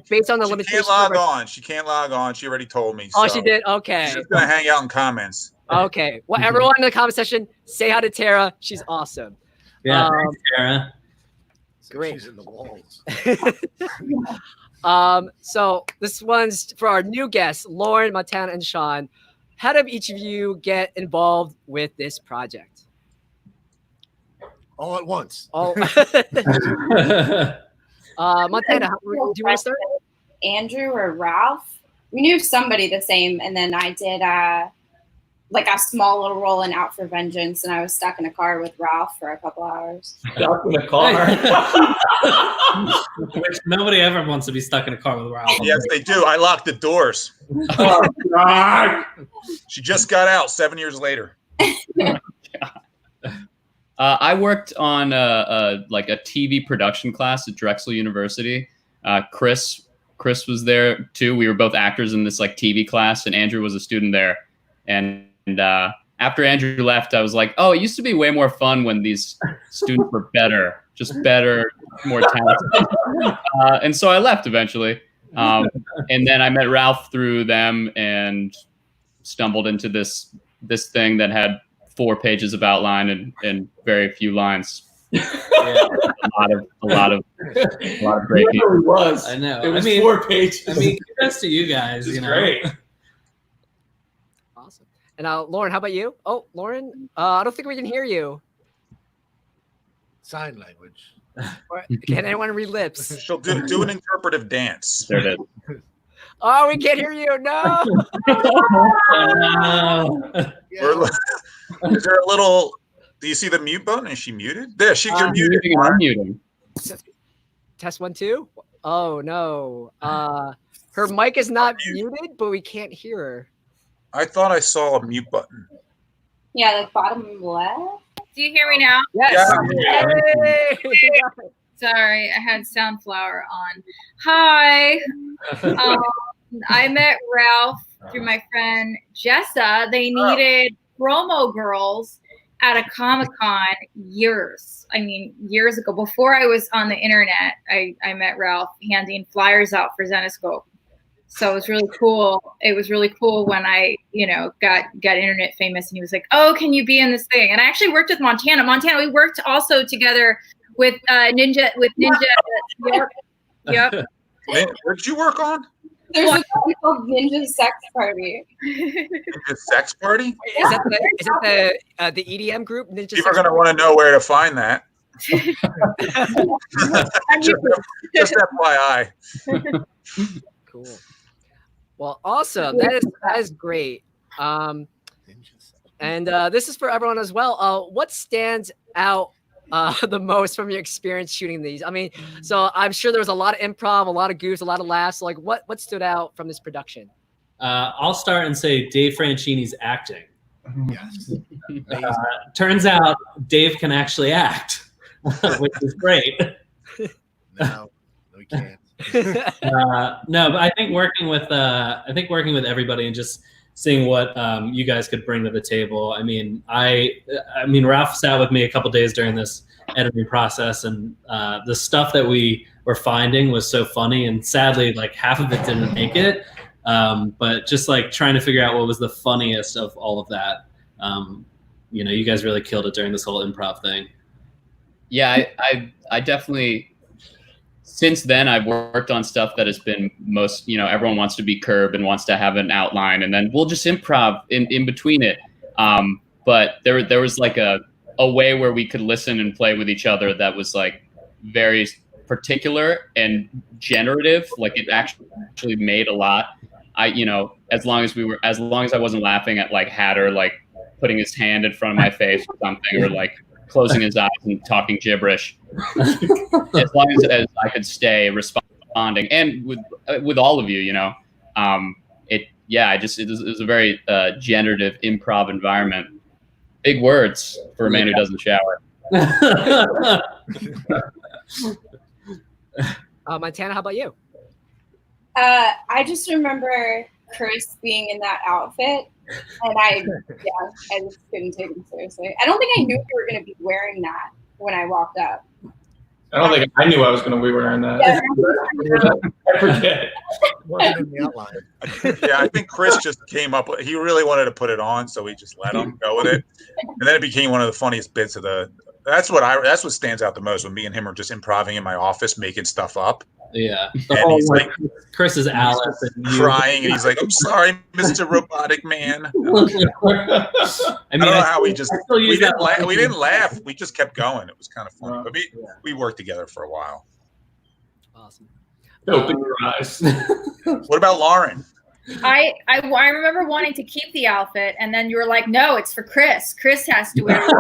based on the limitations. She can't log on. She can't log on. She already told me. Oh, so she did. Okay. She's gonna hang out in comments. Okay. Well, everyone in the comment section, say hi to Tara. She's awesome. Yeah, thanks, Tara. Great. She's in the walls. So this one's for our new guests, Lauren, Montana, and Sean. How did each of you get involved with this project? All at once. Oh. Montana, do you want to start? Andrew or Ralph? We knew somebody the same, and then I did like a small little role in Out for Vengeance, and I was stuck in a car with Ralph for a couple hours. Stuck in a car? Which nobody ever wants to be stuck in a car with Ralph. Yes, they do. I locked the doors. Oh, God. She just got out 7 years later. I worked on like a TV production class at Drexel University. Chris was there too. We were both actors in this like TV class, and Andrew was a student there. And after Andrew left, I was like, oh, it used to be way more fun when these students were better, more talented. And so I left eventually. And then I met Ralph through them and stumbled into this thing that had 4 pages of outline and very few lines. Yeah. a lot of great people. It was. I know. It was 4 pages. I mean, congrats to you guys. It's you know? great. Awesome. And Lauren, how about you? Oh, Lauren, I don't think we can hear you. Sign language. Or, can anyone read lips? She'll do an interpretive dance. There it is. Oh, we can't hear you. No. Is there a little? Do you see the mute button? Is she muted? There, you're muted. I'm muting. Test 1, 2. Oh no. Her mic is not muted, but we can't hear her. I thought I saw a mute button. Yeah, like bottom left. Do you hear me now? Yes. Hey! Sorry, I had Soundflower on. Hi. I met Ralph through my friend Jessa. They needed promo girls at a Comic-Con years ago. Before I was on the internet, I met Ralph handing flyers out for Zenescope. So it was really cool. It was really cool when I, got internet famous, and he was like, "Oh, can you be in this thing?" And I actually worked with Montana. We worked also together with Ninja. Yep. What did you work on? There's a one called Ninja Sex Party. Ninja Sex Party? Is that the EDM group? Ninja People Sex are going to Party? want to know where to find that. just FYI. Cool. Well, awesome. That is great. And this is for everyone as well. What stands out the most from your experience shooting these? I mean, so I'm sure there was a lot of improv, a lot of goofs, a lot of laughs. Like, what stood out from this production? I'll start and say Dave Franchini's acting. Yes. Turns out Dave can actually act, which is great. No, we can't. No, but I think working with everybody and just seeing what you guys could bring to the table. I mean, Ralph sat with me a couple days during this editing process, and the stuff that we were finding was so funny. And sadly, like half of it didn't make it. But just like trying to figure out what was the funniest of all of that. You guys really killed it during this whole improv thing. Yeah, I definitely. Since then, I've worked on stuff that has been most, everyone wants to be Curb and wants to have an outline, and then we'll just improv in between it. But there was like a way where we could listen and play with each other that was like very particular and generative. Like it actually made a lot. As long as I wasn't laughing at like Hatter like putting his hand in front of my face or something, or like closing his eyes and talking gibberish. As long as I could stay responding, and with all of you, it was a very generative improv environment. Big words for a man who doesn't shower. Montana, how about you? I just remember Chris being in that outfit, and I just couldn't take him seriously. I don't think I knew you were going to be wearing that when I walked up. I don't think I knew I was going to be wearing that. Yeah. I forget. Wasn't in the outline. Yeah, I think Chris just came up with, he really wanted to put it on, so we just let him go with it. And then it became one of the funniest bits of that's what stands out the most, when me and him are just improving in my office, making stuff up. Yeah. And he's like, Chris is Alice and you. crying, and he's like, "I'm sorry, Mr. Robotic Man." I don't know how we didn't laugh. We just kept going. It was kind of funny. But we worked together for a while. Awesome. Open your eyes. What about Lauren? I remember wanting to keep the outfit, and then you were like, "No, it's for Chris. Chris has to wear it."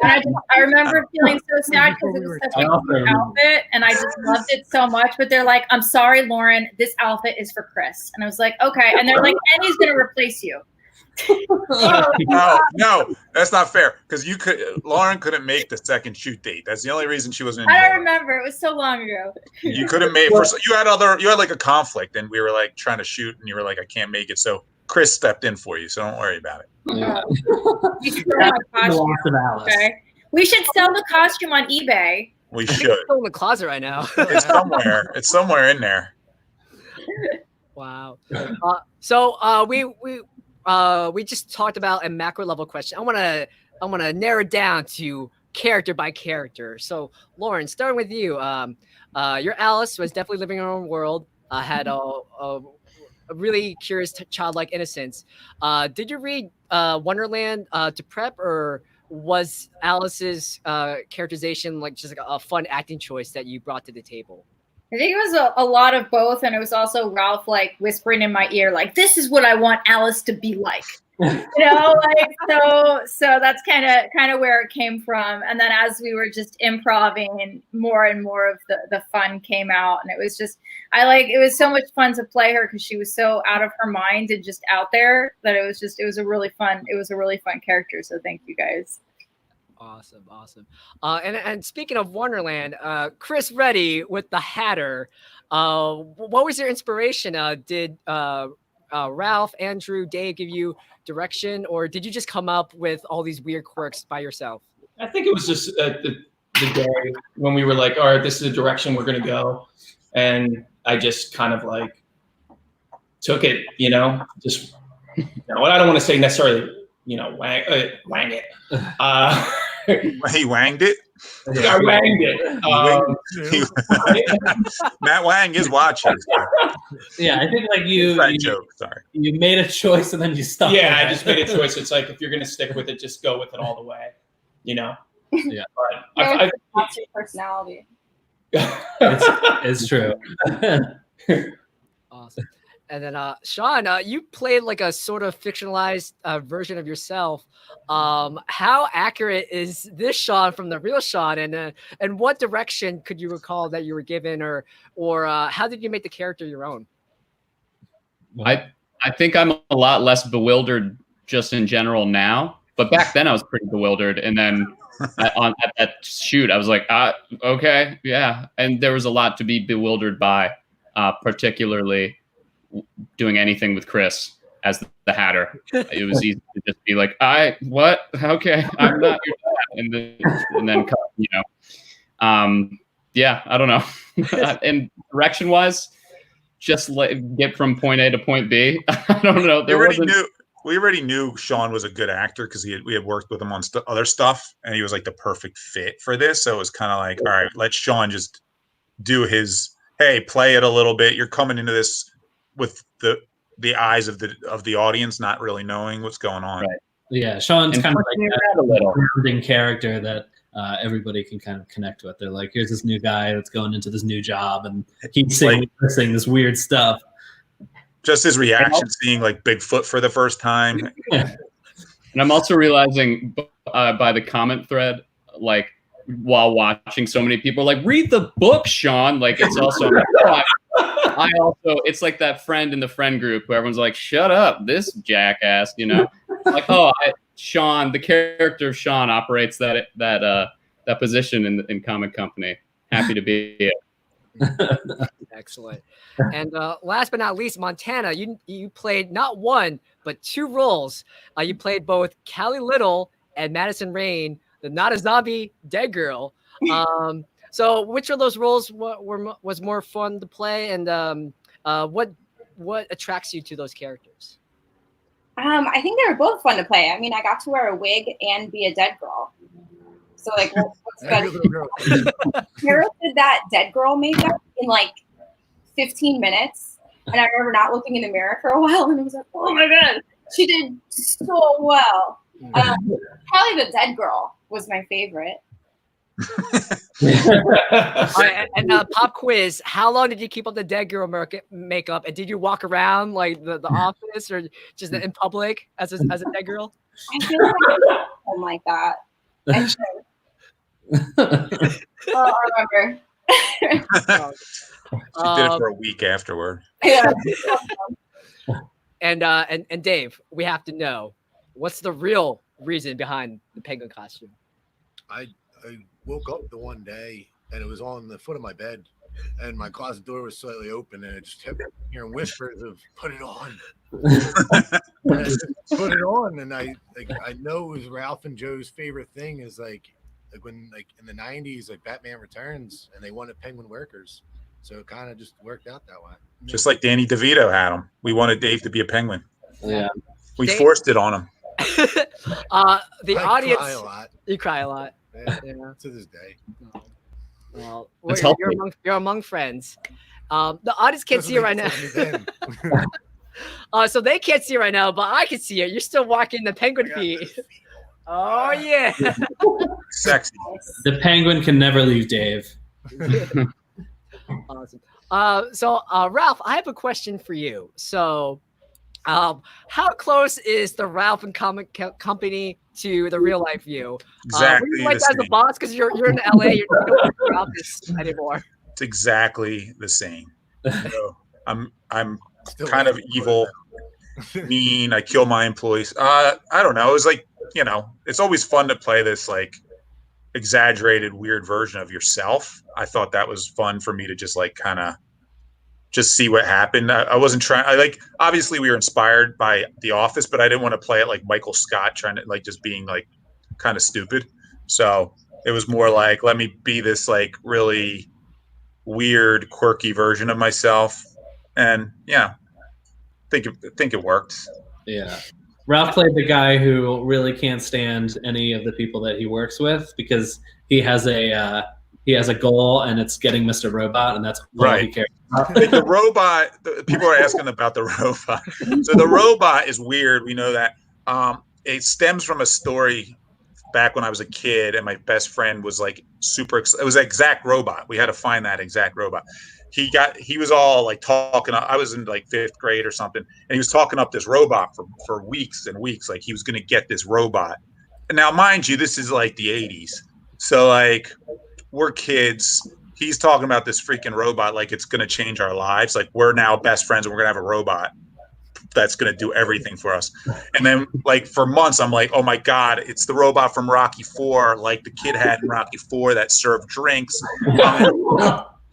And I remember feeling so sad because it was such a cute outfit, and I just loved it so much. But they're like, "I'm sorry, Lauren, this outfit is for Chris." And I was like, "Okay." And they're like, "And he's gonna replace you." No, that's not fair. Because Lauren couldn't make the second shoot date. That's the only reason she wasn't. I don't remember. It was so long ago. You couldn't make. You had like a conflict, and we were like trying to shoot, and you were like, "I can't make it." So Chris stepped in for you. So don't worry about it. Yeah. You should sell my costume. Okay. We should sell the costume on eBay. We I think should. it's still in the closet right now. It's somewhere. It's somewhere in there. Wow. So we just talked about a macro level question. I want to narrow it down to character by character. So Lauren, starting with you, your Alice was definitely living in her own world. Had a really curious childlike innocence. Did you read Wonderland to prep, or was Alice's characterization like just like a fun acting choice that you brought to the table? I think it was a lot of both, and it was also Ralph like whispering in my ear, like, "This is what I want Alice to be like," So that's kind of where it came from. And then as we were just improving, and more of the fun came out, and it was just it was so much fun to play her because she was so out of her mind and just out there that it was a really fun character. So thank you guys. Awesome. And speaking of Wonderland, Chris Reddy with the Hatter, what was your inspiration? Did Ralph, Andrew, Dave give you direction, or did you just come up with all these weird quirks by yourself? I think it was just the day when we were like, all right, this is the direction we're going to go. And I just kind of like took it, just, I don't want to say necessarily, wang it. He wanged it. I wanged it. Matt Wang is watching. Yeah, I think like you joke. Sorry. You made a choice and then you stuck. Yeah, with I it. just made a choice. It's like if you're gonna stick with it, just go with it all the way. You know. Yeah. But That's your personality. It's true. Awesome. And then, Sean, you played like a sort of fictionalized version of yourself. How accurate is this Sean from the real Sean? And what direction could you recall that you were given, or how did you make the character your own? I think I'm a lot less bewildered just in general now, but back then I was pretty bewildered. And then at that shoot, I was like, okay, yeah. And there was a lot to be bewildered by, particularly doing anything with Chris as the Hatter. It was easy to just be like, what? Okay, I'm not your dad. And then you know, yeah, I don't know. And direction wise, just get from point A to point B. I don't know. We already knew Sean was a good actor because we had worked with him on other stuff, and he was like the perfect fit for this. So it was kind of like, all right, let Sean just do his, hey, play it a little bit. You're coming into this with the eyes of the audience, not really knowing what's going on. Right. Yeah, Sean's And kind of like a little grounding character that everybody can kind of connect with. They're like, here's this new guy that's going into this new job, and he's saying this weird stuff. Just his reaction, seeing like Bigfoot for the first time. And I'm also realizing by the comment thread, like while watching, so many people are like, read the book, Sean. Like it's also, I also, it's like that friend in the friend group who everyone's like, shut up, this jackass, you know? Like, Sean, the character of Sean operates that position in Comic Company. Happy to be here. Excellent. And last but not least, Montana, you played not one, but two roles. You played both Callie Little and Madison Rain, the not a zombie dead girl. So which of those roles was more fun to play, and what attracts you to those characters? I think they were both fun to play. I mean, I got to wear a wig and be a dead girl. So like, what's better? Carol did that dead girl makeup in like 15 minutes, and I remember not looking in the mirror for a while, and I was like, oh my god, she did so well. Probably the dead girl was my favorite. And pop quiz, how long did you keep up the dead girl makeup, and did you walk around like the office or just in public as a dead girl? I feel like I'm like that. I should. I remember. She did it for a week afterward. Yeah. And Dave, we have to know, what's the real reason behind the penguin costume? I woke up the one day and it was on the foot of my bed, and my closet door was slightly open, and I just kept hearing whispers of "put it on." And I just put it on, and I know it was Ralph and Joe's favorite thing is like when in the 90s, like Batman Returns, and they wanted penguin workers, so it kind of just worked out that way. Just like Danny DeVito had him. We wanted Dave to be a penguin. Yeah, we forced it on him. The audience. Cry a lot. You cry a lot. Yeah, to this day. Well, It's you're among friends. The audience can't see it right now. So they can't see it right now, but I can see it. You're still walking the penguin feet. Oh yeah. Sexy. The penguin can never leave Dave. Awesome. So Ralph, I have a question for you. So how close is the Ralph and Comic Company to the real life you? Exactly. Were you like as the boss because you're in LA, you don't work around this anymore. It's exactly the same. So I'm kind of evil, mean. I kill my employees. I don't know. It was like, you know, it's always fun to play this like exaggerated, weird version of yourself. I thought that was fun for me to just like kind of just see what happened. I wasn't trying. Obviously we were inspired by The Office, but I didn't want to play it like Michael Scott, trying to like just being like kind of stupid. So it was more like, let me be this like really weird, quirky version of myself. And yeah, think it worked. Yeah. Ralph played the guy who really can't stand any of the people that he works with because he has a goal, and it's getting Mr. Robot, and that's all he cares about. Like the robot, people are asking about the robot. So the robot is weird. We know that. It stems from a story back when I was a kid, and my best friend was like it was an exact robot. We had to find that exact robot. He was all like talking. I was in like 5th grade or something, and he was talking up this robot for weeks and weeks. Like he was going to get this robot. And now, mind you, this is like the 80s. So like we're kids. He's talking about this freaking robot like it's going to change our lives. Like we're now best friends and we're going to have a robot that's going to do everything for us. And then like for months, I'm like, oh my God, it's the robot from Rocky IV, like the kid had in Rocky IV that served drinks.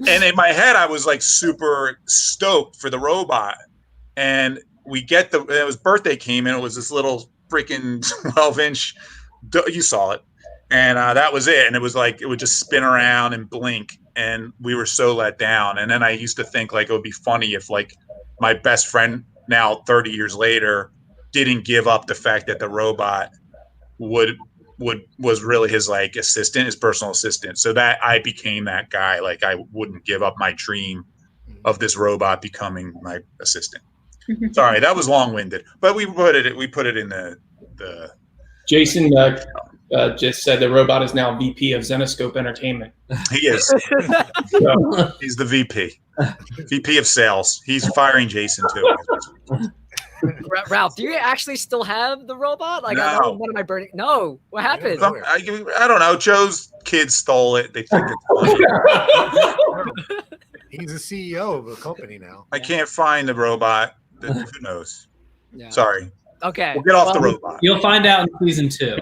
And in my head, I was like super stoked for the robot. And his birthday came, and it was this little freaking 12-inch, you saw it. And that was it. And it was like, it would just spin around and blink. And we were so let down. And then I used to think like, it would be funny if like my best friend now 30 years later didn't give up the fact that the robot was really his like assistant, his personal assistant. So that I became that guy. Like I wouldn't give up my dream of this robot becoming my assistant. Sorry, that was long-winded, but we put it in the Jason just said the robot is now VP of Zenescope Entertainment. He is. He's the VP of sales. He's firing Jason too. Ralph, do you actually still have the robot? Like, I No. know one of my burning. No, what happened? I don't know. Joe's kids stole it. They think it's funny. He's the CEO of a company now. I can't find the robot. Who knows? Yeah. Sorry. Okay. We'll get off the robot. You'll find out in season 2.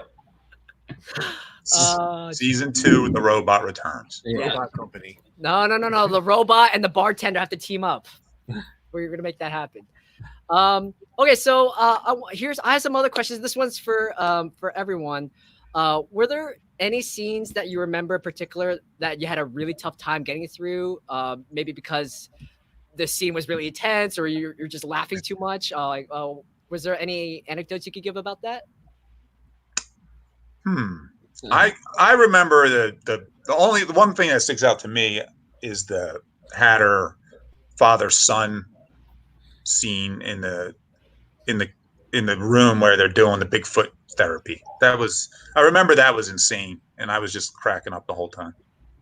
Season 2, the robot returns. Robot company. No. The robot and the bartender have to team up. We're gonna make that happen. Okay, so I have some other questions. This one's for everyone. Were there any scenes that you remember in particular that you had a really tough time getting through? Maybe because the scene was really intense, or you're just laughing too much. Was there any anecdotes you could give about that? I remember the one thing that sticks out to me is the Hatter father-son scene in the room where they're doing the Bigfoot therapy. I remember that was insane, and I was just cracking up the whole time.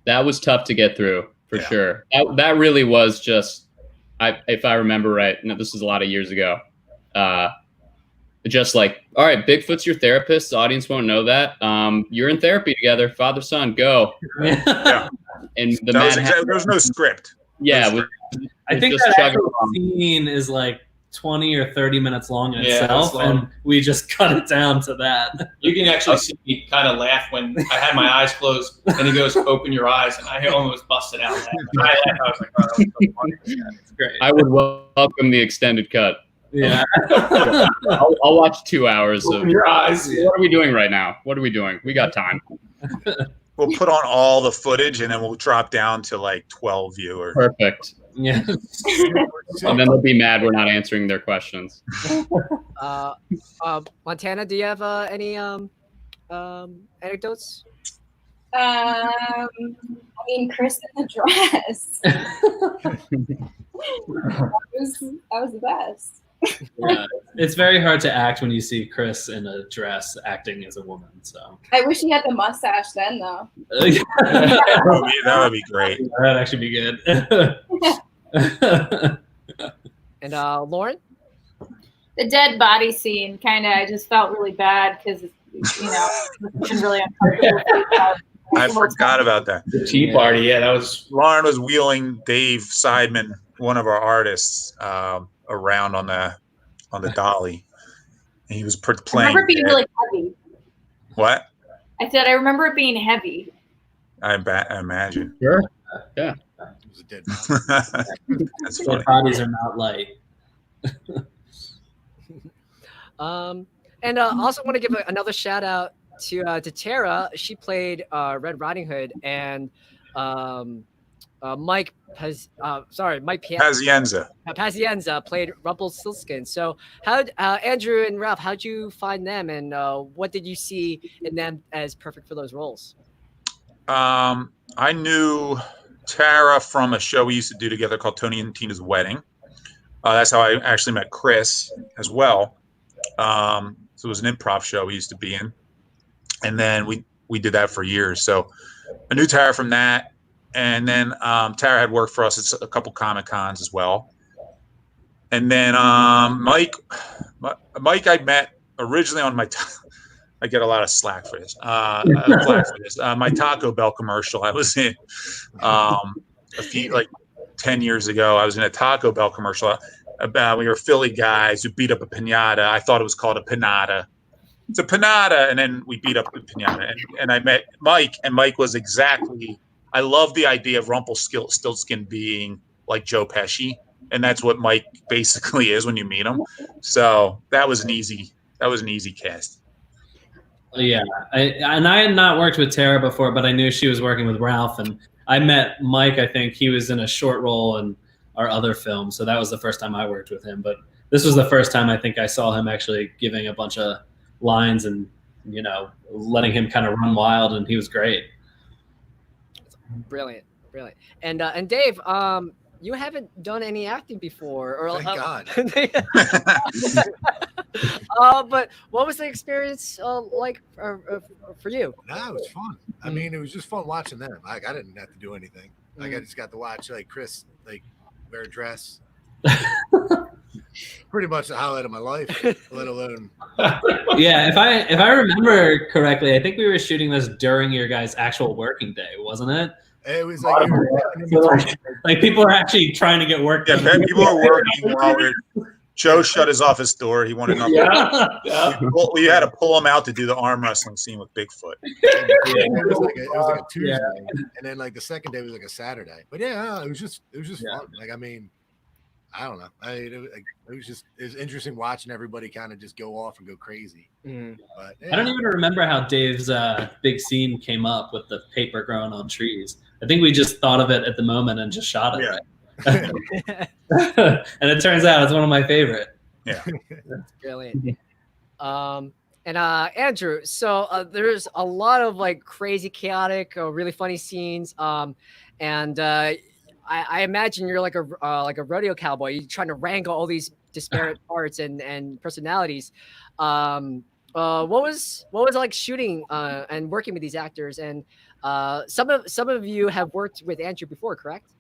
That was tough to get through for sure. That really was just, if I remember right, and this was a lot of years ago, just like, all right, Bigfoot's your therapist. The audience won't know that. You're in therapy together, father, son, go. Yeah. And the there was no script. Yeah. I think that actual scene is like 20 or 30 minutes long in itself, and we just cut it down to that. You can actually see me kind of laugh when I had my eyes closed, and he goes, "Open your eyes," and I almost busted out. I laughed. I was like, "Oh, that was so funny." It's great. I would welcome the extended cut. Yeah. I'll watch 2 hours of your eyes. What are we doing right now? What are we doing? We got time. We'll put on all the footage, and then we'll drop down to like 12 viewers. Perfect. Yeah. And then they'll be mad we're not answering their questions. Montana, do you have any anecdotes? I mean, Chris in the dress. that was the best. Yeah. It's very hard to act when you see Chris in a dress acting as a woman. So I wish he had the mustache then, though. That would be great. That'd actually be good. And Lauren? The dead body scene, I just felt really bad because, it's been really uncomfortable. I forgot about that. The tea party, that was. Lauren was wheeling Dave Seidman, one of our artists, around on the dolly. And he was I playing. remember it being really heavy. What? I said I remember it being heavy. I imagine. Sure. Yeah. It was a dead That's funny. Dead bodies are not light. And also want to give another shout out to Tara. She played Red Riding Hood, and Mike Pazienza. Pazienza played Rumpelstiltskin. So how Andrew and Ralph, how'd you find them, and what did you see in them as perfect for those roles? I knew Tara from a show we used to do together called Tony and Tina's Wedding. That's how I actually met Chris as well. So it was an improv show we used to be in, and then we did that for years. So I knew Tara from that. And then Tara had worked for us at a couple Comic Cons as well. And then Mike I met originally on my. I get a lot of slack for this. My Taco Bell commercial I was in a few 10 years ago. I was in a Taco Bell commercial about we were Philly guys who beat up a pinata. I thought it was called a pinata. It's a pinata, and then we beat up the pinata. And I met Mike, and Mike was exactly. I love the idea of Rumpelstiltskin being like Joe Pesci, and that's what Mike basically is when you meet him. So that was an easy cast. Yeah, I had not worked with Tara before, but I knew she was working with Ralph, and I met Mike. I think he was in a short role in our other film, so that was the first time I worked with him. But this was the first time I think I saw him actually giving a bunch of lines and letting him kind of run wild, and he was great. Brilliant. And Dave, you haven't done any acting before, or Thank God. But what was the experience like for you? No, it was fun. I mean, it was just fun watching them. I didn't have to do anything. I just got to watch Chris wear a dress. Pretty much the highlight of my life, let alone. Yeah, if I remember correctly, I think we were shooting this during your guys' actual working day, wasn't it? It was like people are actually trying to get work. Yeah, people are working while Joe shut his office door. He wanted nothing. Yeah. We had to pull him out to do the arm wrestling scene with Bigfoot. It was like a Tuesday, and then the second day was like a Saturday. But yeah, it was just fun. I don't know. It was interesting watching everybody kind of just go off and go crazy. But yeah. I don't even remember how Dave's big scene came up with the paper growing on trees. I think we just thought of it at the moment and just shot it. Yeah. And it turns out it's one of my favorite. Yeah. That's brilliant. And Andrew, so there's a lot of crazy, chaotic, really funny scenes. And I imagine you're like a rodeo cowboy. You're trying to wrangle all these disparate parts and personalities. What was it like shooting and working with these actors? And some of you have worked with Andrew before, correct?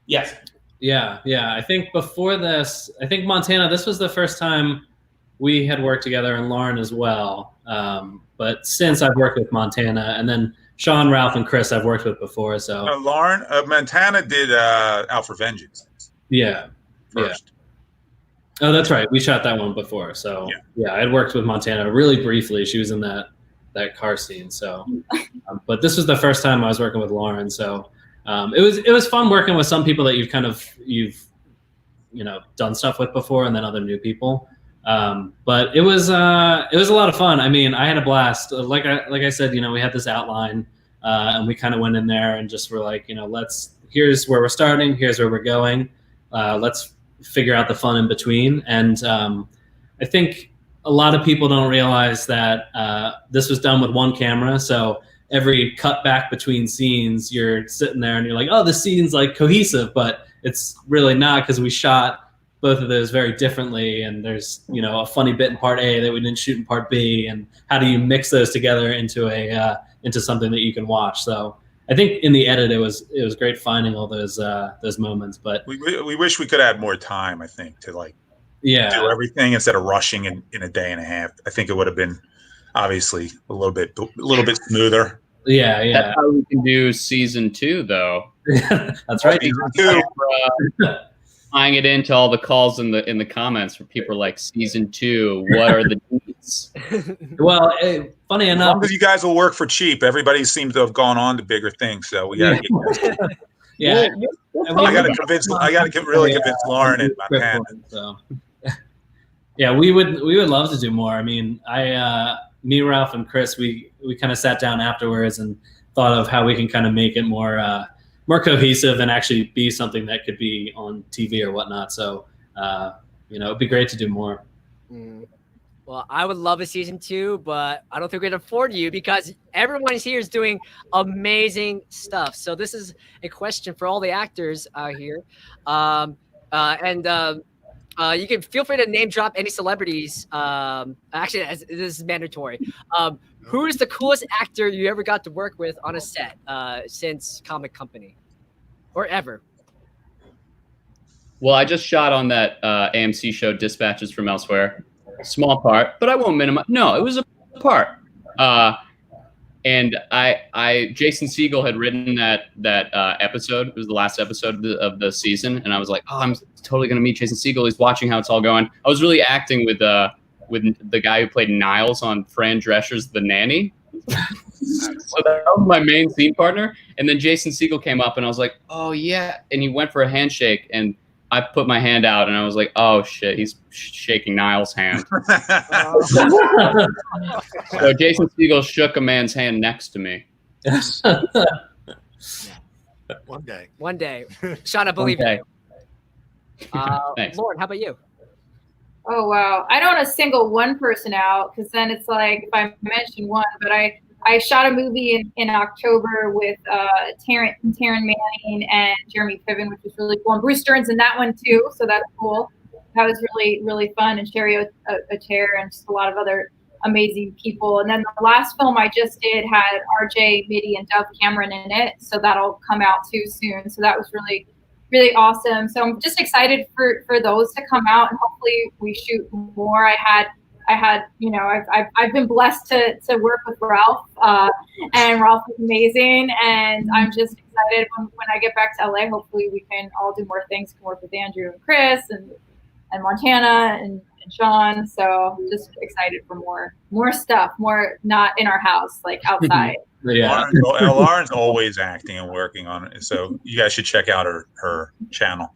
Yes. Yeah. I think before this, Montana, this was the first time we had worked together, and Lauren as well. But since I've worked with Montana, and then Sean, Ralph, and Chris I've worked with before. So Lauren, Montana did Out for Vengeance. Yeah. First. Yeah. Oh, that's right. We shot that one before. So yeah, I had worked with Montana really briefly. She was in that car scene. So, but this was the first time I was working with Lauren. So it was fun working with some people that you've done stuff with before, and then other new people. But it was a lot of fun. I mean, I had a blast. Like I said, we had this outline, and we kind of went in there and just were like, here's where we're starting, here's where we're going. Let's figure out the fun in between. And I think a lot of people don't realize that this was done with one camera. So every cut back between scenes, you're sitting there and you're like, oh, this scene's cohesive, but it's really not, because we shot both of those very differently, and there's a funny bit in part A that we didn't shoot in part B, and how do you mix those together into something that you can watch? So I think in the edit it was great finding all those moments. But we wish we could add more time, I think, to do everything instead of rushing in a day and a half. I think it would have been obviously a little bit smoother. Yeah. That's how we can do season 2, though. That's right. Season 2. Tying it into all the calls in the comments where people are like, season 2, what are the needs? Well, funny enough, as long as you guys will work for cheap, everybody seems to have gone on to bigger things. So we got to get I got to really convince Lauren and Montana. So. Yeah, we would love to do more. I mean, me, Ralph, and Chris, we kind of sat down afterwards and thought of how we can kind of make it more more cohesive and actually be something that could be on TV or whatnot. So, it'd be great to do more. Well, I would love a season 2, but I don't think we can afford you because everyone here is doing amazing stuff. So this is a question for all the actors out here. You can feel free to name drop any celebrities. Actually, this is mandatory. Who is the coolest actor you ever got to work with on a set since Comic Company or ever? Well, I just shot on that AMC show Dispatches from Elsewhere. Small part, but I won't minimize. No, it was a part. And Jason Segel had written that episode. It was the last episode of the season, and I was like, oh, I'm totally gonna meet Jason Segel. He's watching how it's all going. I was really acting with the guy who played Niles on Fran Drescher's The Nanny. So that was my main scene partner. And then Jason Segel came up, and I was like, oh yeah. And he went for a handshake, and I put my hand out, and I was like, oh shit, he's shaking Niles' hand. So Jason Segel shook a man's hand next to me. One day. One day. Sean, I believe you. Thanks. Lauren, how about you? Oh, wow. I don't want to single one person out because then it's like if I mention one, but I shot a movie in October with Taryn Manning and Jeremy Piven, which was really cool. And Bruce Stern's in that one too, so that's cool. That was really, really fun. And Sherry O'Tear and just a lot of other amazing people. And then the last film I just did had RJ Mitty and Dove Cameron in it, so that'll come out too soon. So that was really, really awesome. So I'm just excited for those to come out, and hopefully we shoot more. I had, I've been blessed to work with Ralph, and Ralph is amazing. And I'm just excited when I get back to LA. Hopefully we can all do more things. Can work with Andrew and Chris and Montana and Sean. So just excited for more stuff, more not in our house, like outside. Yeah. Lauren's always acting and working on it. So you guys should check out her channel.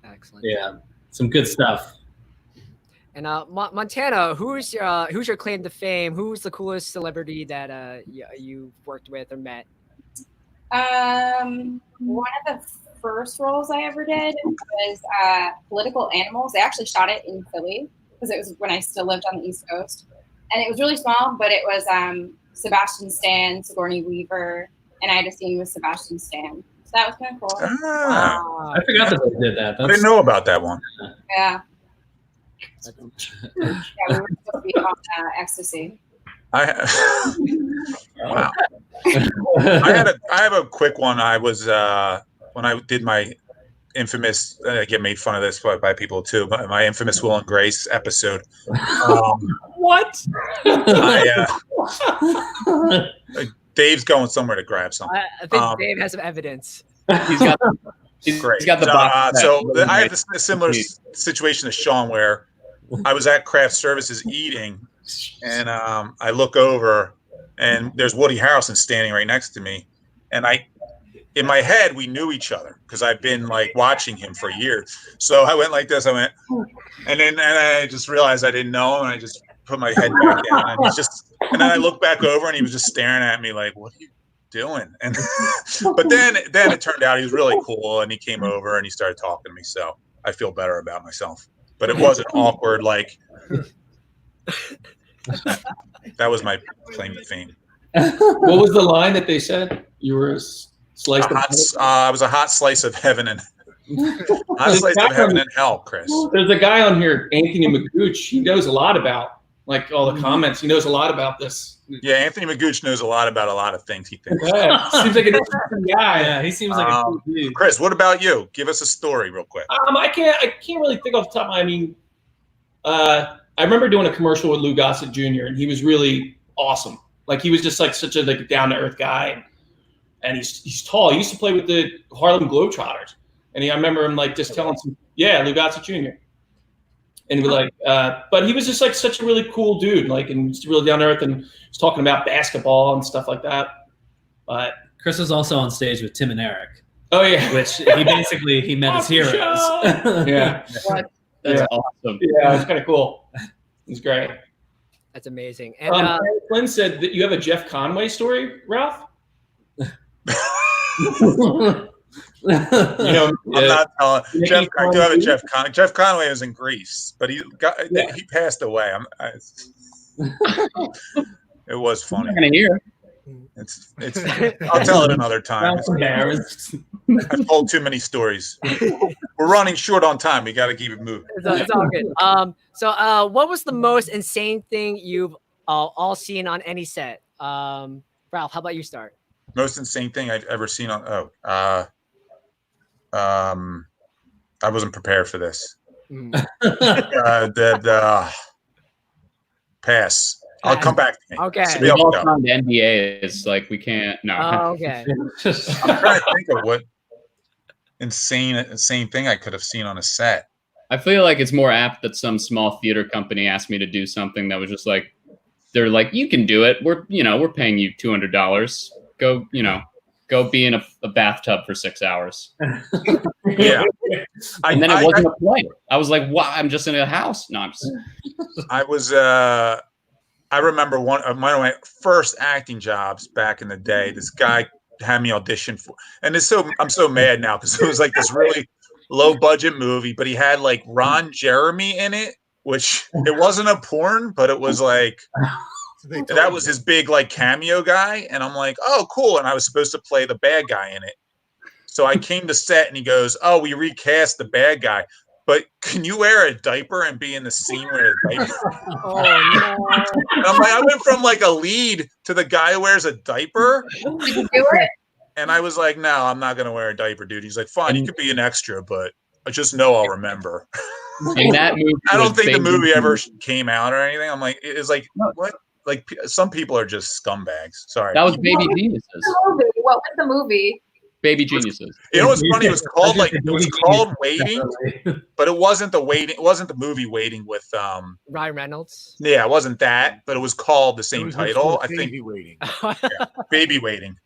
Excellent. Yeah. Some good stuff. And Montana, who's your claim to fame? Who's the coolest celebrity that you've worked with or met? One of the first roles I ever did was Political Animals. They actually shot it in Philly because it was when I still lived on the East Coast, and it was really small. But it was Sebastian Stan, Sigourney Weaver, and I had a scene with Sebastian Stan. So that was kind of cool. Ah. I forgot that they did that. I didn't know about that one. Yeah. Yeah, we were supposed to be on ecstasy. Wow. I have a quick one. I was when I did my infamous I get made fun of this by people too, but my infamous Will and Grace episode. What? Dave's going somewhere to grab something. I think Dave has some evidence. He's got the box. So I had a similar situation to Sean where I was at Craft Services eating, and I look over, and there's Woody Harrelson standing right next to me, and in my head we knew each other because I've been like watching him for years. So I went like this. I went, and then I just realized I didn't know him, and I just put my head back down, and then I looked back over, and he was just staring at me like, "What are you doing?" And but then it turned out he was really cool, and he came over and he started talking to me. So I feel better about myself. But it wasn't awkward. Like that was my claim to fame. What was the line that they said? You were a slice of heaven? I was a hot slice of heaven and hot slice of heaven and hell, Chris. There's a guy on here, Anthony McGooch. He knows a lot about like all the comments. He knows a lot about this. Yeah, Anthony McGooch knows a lot about a lot of things. He thinks. Yeah, seems like an interesting guy. Yeah, he seems like a cool dude. Chris, what about you? Give us a story real quick. I can't really think off the top. I mean, I remember doing a commercial with Lou Gossett Jr. and he was really awesome. Like he was just like such a down to earth guy, and he's tall. He used to play with the Harlem Globetrotters, and I remember him like just telling some Lou Gossett Jr. And he was like, but he was just like such a really cool dude, like, and just really down to earth, and was talking about basketball and stuff like that. But Chris was also on stage with Tim and Eric. Oh yeah, which he met his heroes. Yeah, that's awesome. Yeah, it's kind of cool. It's great. That's amazing. And Flynn said that you have a Jeff Conway story, Ralph. know, I'm not telling Jeff. I do have a Conway. Jeff Conway. Jeff Conway was in Greece, but he passed away. It was funny. I'm not gonna hear. It's. I'll tell it another time. That's embarrassed. I've told too many stories. We're running short on time. We got to keep it moving. It's all good. So what was the most insane thing you've all seen on any set? Ralph, how about you start? Most insane thing I've ever seen on. I wasn't prepared for this. Pass. I'll come back to me. Okay. We've all signed NDAs. Like we can't. No. Oh, okay. I'm trying to think of what insane thing I could have seen on a set. I feel like it's more apt that some small theater company asked me to do something that was just like, they're like, you can do it. We're paying you $200. Go be in a bathtub for 6 hours. Yeah. And then it wasn't a play. I was like, wow, I'm just in a house. No, I'm just... I remember one of my first acting jobs back in the day. This guy had me audition for, and I'm so mad now because it was like this really low budget movie, but he had like Ron Jeremy in it, which it wasn't a porn, but it was like that was his big like cameo guy, and I'm like, oh cool, and I was supposed to play the bad guy in it. So I came to set, and he goes, oh, we recast the bad guy. But can you wear a diaper and be in the scene with a diaper? Oh no! And I'm like, I went from like a lead to the guy who wears a diaper. Did you do it? And I was like, no, I'm not gonna wear a diaper, dude. He's like, fine, you could be an extra, but I just know I'll remember. In that movie, I don't think the movie ever came out or anything. I'm like, it's like what? Like some people are just scumbags. Sorry. That was Baby Geniuses. What was the movie? Baby Geniuses. You know what's funny? It was called Waiting, but it wasn't the Waiting. It wasn't the movie Waiting with Ryan Reynolds. Yeah, it wasn't that, but it was called the same title. I think Baby Waiting. Baby Waiting.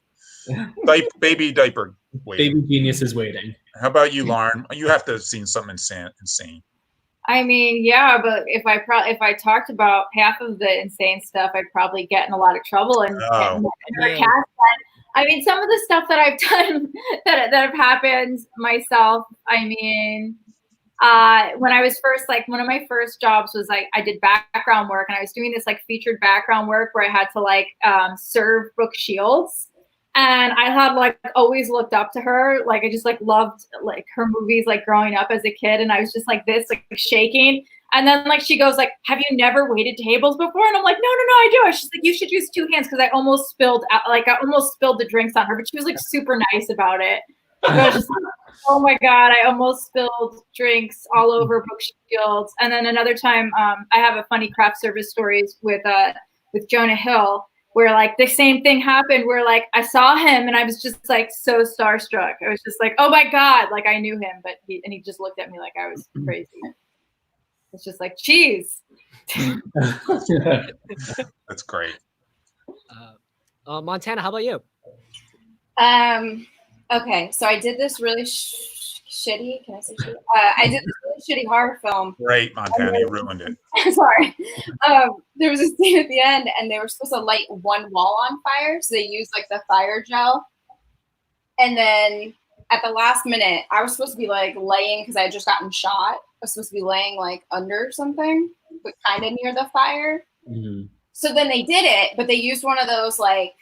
Baby diaper waiting. Baby Genius is waiting. How about you, Lauren? You have to have seen something insane. I mean, yeah, but if I talked about half of the insane stuff, I'd probably get in a lot of trouble and get cast. I mean, some of the stuff that I've done that have happened myself. I mean, when I was first, like, one of my first jobs was like I did background work, and I was doing this like featured background work where I had to like serve Brooke Shields. And I had like always looked up to her. Like I just like loved like her movies like growing up as a kid. And I was just like this, like shaking. And then like she goes like, have you never waited tables before? And I'm like, no, I do. She's like, you should use 2 hands, because I almost spilled the drinks on her. But she was like super nice about it. And I was just like, oh my God, I almost spilled drinks all over Brooke Shields. And then another time, I have a funny craft service stories with Jonah Hill, where like the same thing happened, where like I saw him and I was just like so starstruck. I was just like, oh my God, like I knew him, but he just looked at me like I was crazy. It's just like, cheese. That's great. Montana, how about you? Okay, so I did this really shitty. Can I say shitty? I did this really shitty horror film. Great, Montana, you ruined it. Sorry. There was a scene at the end, and they were supposed to light one wall on fire, so they used like the fire gel. And then at the last minute, I was supposed to be like laying, because I had just gotten shot. I was supposed to be laying like under something, but kind of near the fire. Mm-hmm. So then they did it, but they used one of those like,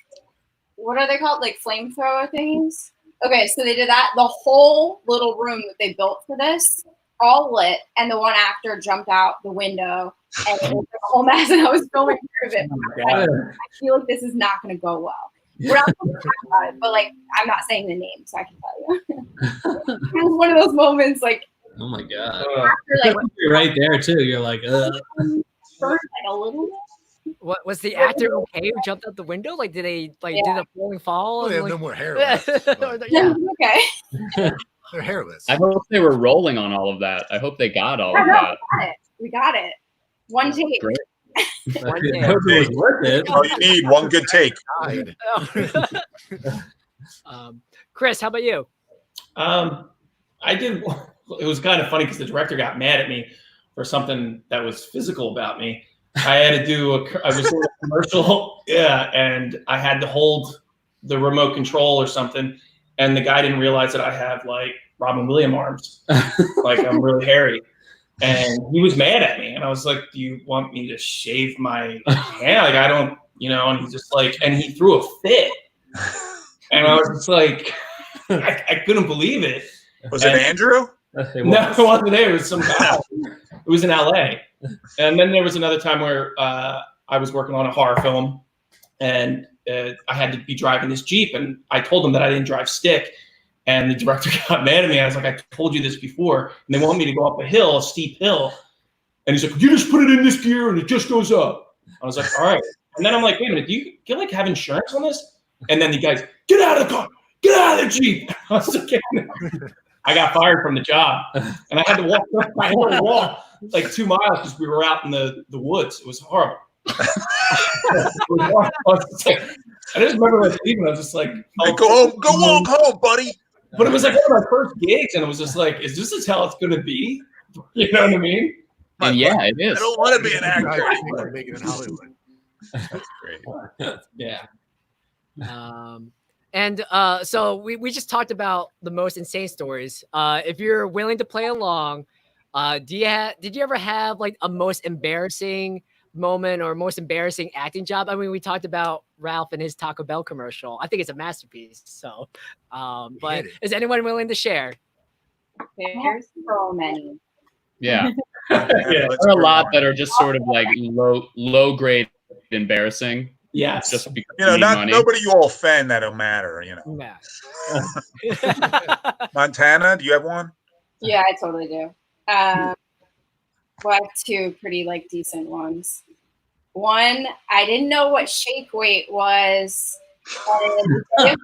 what are they called? Like flamethrower things. Okay, so they did that. The whole little room that they built for this, all lit, and the one actor jumped out the window, and it was like a whole mess, and I was filming part of it. I feel like this is not going to go well. We're not going to talk about it, but like, I'm not saying the name, so I can tell you. It was one of those moments, like, oh my God. after, like, You're right there too. You're like, burned like a little bit. What was the actor okay who jumped out the window? Like, did they like did a falling fall? Well, they and, have no like- more hair left, but- Yeah. Okay. They're hairless. I hope they were rolling on all of that. I hope they got all of No, that. we got it. One take. Great. I hope it was worth it. All you need, one good take. Chris, how about you? I did. It was kind of funny because the director got mad at me for something that was physical about me. I had to do I was doing a commercial, yeah, and I had to hold the remote control or something, and the guy didn't realize that I have like Robin Williams arms, like I'm really hairy. And he was mad at me, and I was like, "Do you want me to shave my hand? Like I don't, you know." And he's just like, and he threw a fit, and I was just like, I couldn't believe it. Was it Andrew? No, it wasn't there. It was some guy. It was in LA. And then there was another time where I was working on a horror film, and I had to be driving this Jeep, and I told him that I didn't drive stick. And the director got mad at me. I was like, I told you this before. And they want me to go up a hill, a steep hill. And he's like, you just put it in this gear and it just goes up. I was like, all right. And then I'm like, wait a minute, do you like have insurance on this? And then the guys, get out of the car, get out of the Jeep. I was like, I got fired from the job. And I had to walk like 2 miles because we were out in the woods. It was horrible. I just remember leaving. I was just like, oh, go walk home, buddy. But it was like one of my first gigs, and it was just like, is this how it's going to be? You know what I mean? And yeah, it is. I don't want to be an actor. I'm making it in Hollywood. That's great. Yeah. And so we just talked about the most insane stories. If you're willing to play along, did you ever have like a most embarrassing moment or most embarrassing acting job? I mean, we talked about Ralph and his Taco Bell commercial. I think it's a masterpiece. So, but is anyone willing to share? There's so many. Yeah. There are a lot that are just sort of like low grade embarrassing. Yeah. Just because You know, need not money. nobody you all offend that'll matter, you know. Yeah. Montana, do you have one? Yeah, I totally do. Well, I have two pretty like decent ones. One, I didn't know what shake weight was. And I